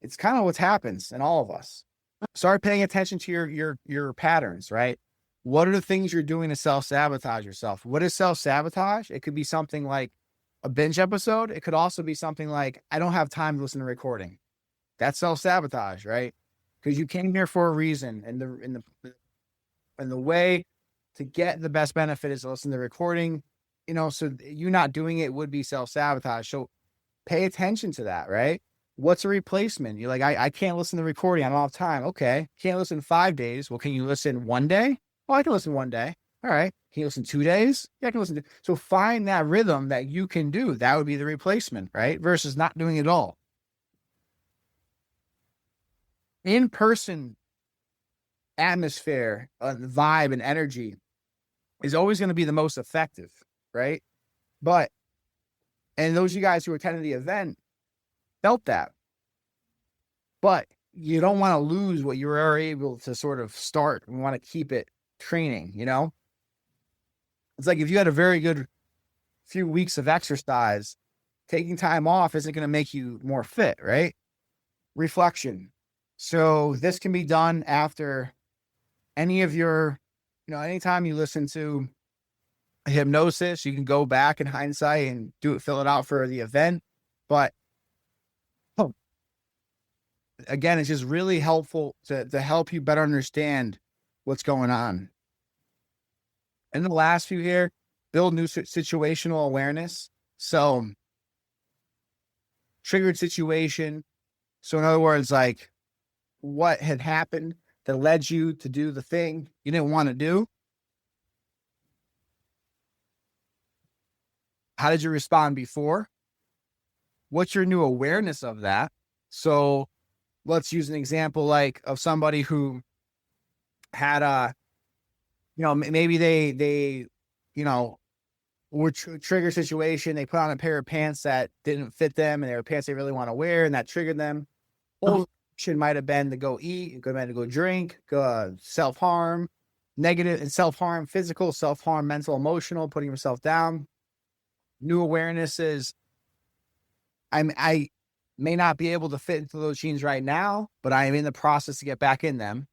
[SPEAKER 2] it's kind of what happens in all of us. Start paying attention to your patterns, right? What are the things you're doing to self-sabotage yourself? What is self-sabotage? It could be something like a binge episode. It could also be something like, I don't have time to listen to recording. That's self-sabotage, right? Because you came here for a reason, and the way to get the best benefit is to listen to the recording. So you not doing it would be self-sabotage. So pay attention to that, right? What's a replacement? You're like, I can't listen to the recording. I don't have time. Okay. Can't listen 5 days. Well, can you listen 1 day? Oh, I can listen 1 day. All right. Can you listen 2 days? Yeah, I can listen. So find that rhythm that you can do. That would be the replacement, right? Versus not doing it all. In-person atmosphere, vibe, and energy is always going to be the most effective, right? And those of you guys who attended the event felt that. But you don't want to lose what you were able to sort of start. We want to keep it training, It's like if you had a very good few weeks of exercise, taking time off isn't going to make you more fit, right? Reflection. So this can be done after any of your, anytime you listen to hypnosis, you can go back in hindsight and fill it out for the event. But again, it's just really helpful to help you better understand what's going on. And the last few here, build new situational awareness. So triggered situation. So in other words, like what had happened that led you to do the thing you didn't want to do? How did you respond before? What's your new awareness of that? So let's use an example like of somebody who had maybe they were trigger situation. They put on a pair of pants that didn't fit them, and they were pants they really want to wear, and that triggered them. Whole action might have been to go eat, to go drink, go self-harm, negative and self-harm, physical, self-harm, mental, emotional, putting yourself down. New awareness is I may not be able to fit into those jeans right now, but I am in the process to get back in them.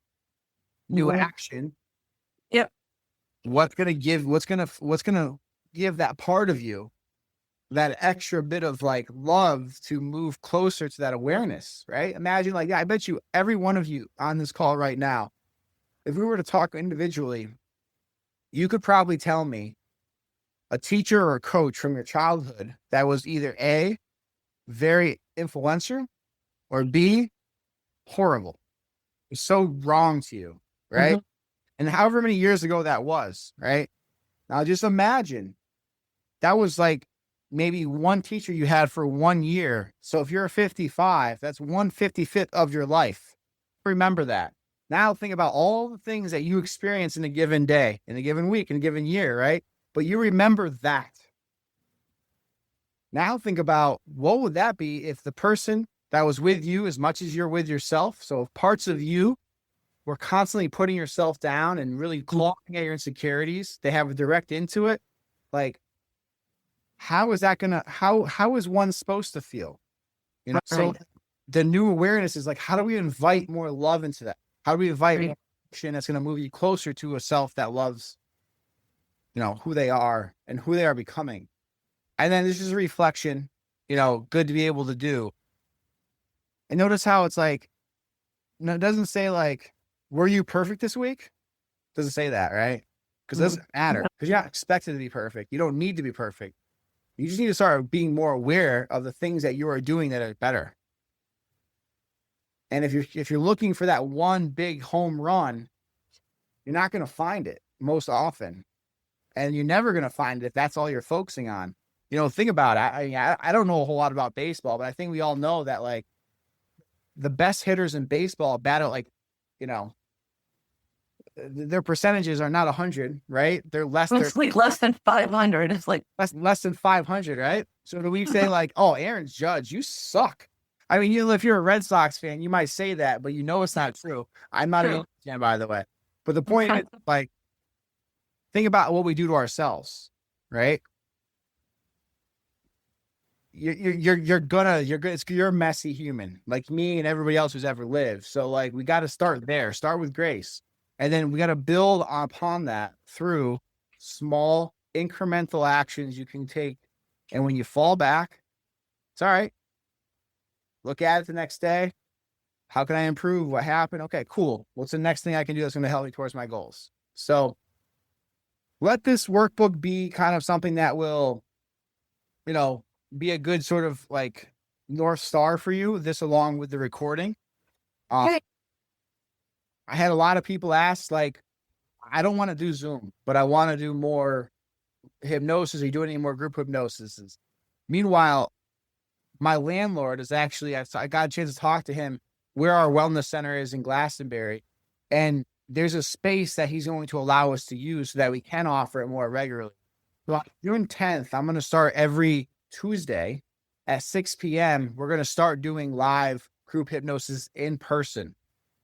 [SPEAKER 2] New action.
[SPEAKER 3] Yep.
[SPEAKER 2] What's going to give that part of you that extra bit of like love to move closer to that awareness, right? Imagine like, I bet you every one of you on this call right now, if we were to talk individually, you could probably tell me a teacher or a coach from your childhood that was either A, very influential, or B, horrible. It's so wrong to you, right? Mm-hmm. And however many years ago that was, right? Now just imagine that was like maybe one teacher you had for 1 year. So if you're a 55, that's 1/55th of your life. Remember that. Now think about all the things that you experience in a given day, in a given week, in a given year, right? But you remember that. Now think about what would that be if the person that was with you as much as you're with yourself. So if parts of you were constantly putting yourself down and really clawing at your insecurities, they have a direct into it. Like, how is that gonna, how is one supposed to feel? You know, so the new awareness is like, how do we invite more love into that? How do we invite more action that's going to move you closer to a self that loves, you know, who they are and who they are becoming? And then this is a reflection, you know, good to be able to do. And notice how it's like, no, it doesn't say like, were you perfect this week? It doesn't say that, right? Because it doesn't matter. Because you're not expected to be perfect. You don't need to be perfect. You just need to start being more aware of the things that you are doing that are better. And if you're looking for that one big home run, you're not going to find it most often. And you're never going to find it if that's all you're focusing on. You know, think about it. I don't know a whole lot about baseball, but I think we all know that like the best hitters in baseball bat at like, you know, their percentages are not 100, right? They're less.
[SPEAKER 3] It's like less than 500. It's like
[SPEAKER 2] less than 500, right? So do we say like, oh, Aaron Judge, you suck? I mean, if you're a Red Sox fan, you might say that, but you know it's not true. I'm not a Yankees fan, by the way. But the point is, like, think about what we do to ourselves, right? You're a messy human like me and everybody else who's ever lived. So like we got to start there, start with grace. And then we got to build upon that through small incremental actions you can take. And when you fall back, it's all right. Look at it the next day. How can I improve? What happened? Okay, cool. What's the next thing I can do that's going to help me towards my goals? So let this workbook be kind of something that will, you know, be a good sort of like North Star for you, this along with the recording. I had a lot of people ask, like, I don't want to do Zoom, but I want to do more hypnosis. Are you doing any more group hypnosis? Meanwhile, my landlord is actually, I got a chance to talk to him where our wellness center is in Glastonbury. And there's a space that he's going to allow us to use so that we can offer it more regularly. So on June 10th, I'm going to start every Tuesday at 6 p.m. We're going to start doing live group hypnosis in person.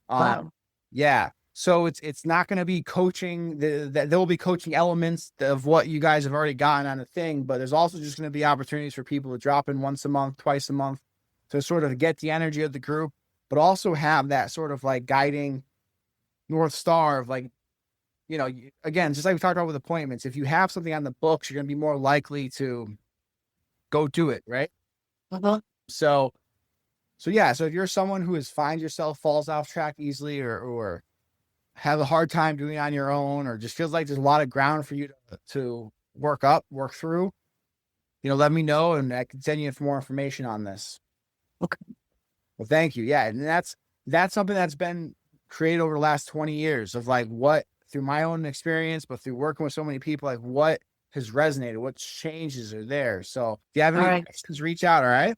[SPEAKER 3] wow.
[SPEAKER 2] Yeah. So it's not going to be coaching. There will be coaching elements of what you guys have already gotten on a thing, but there's also just going to be opportunities for people to drop in once a month, twice a month to sort of get the energy of the group, but also have that sort of like guiding North Star of like, you know, again, just like we talked about with appointments, if you have something on the books, you're going to be more likely to go do it. Right.
[SPEAKER 3] Uh-huh.
[SPEAKER 2] So yeah. So if you're someone who finds yourself falls off track easily or have a hard time doing it on your own, or just feels like there's a lot of ground for you to work through, you know, let me know and I can send you more information on this.
[SPEAKER 3] Okay.
[SPEAKER 2] Well, thank you. Yeah. And that's something that's been created over the last 20 years of like what through my own experience, but through working with so many people, like what has resonated, what changes are there. So if you have any questions, reach out. All right.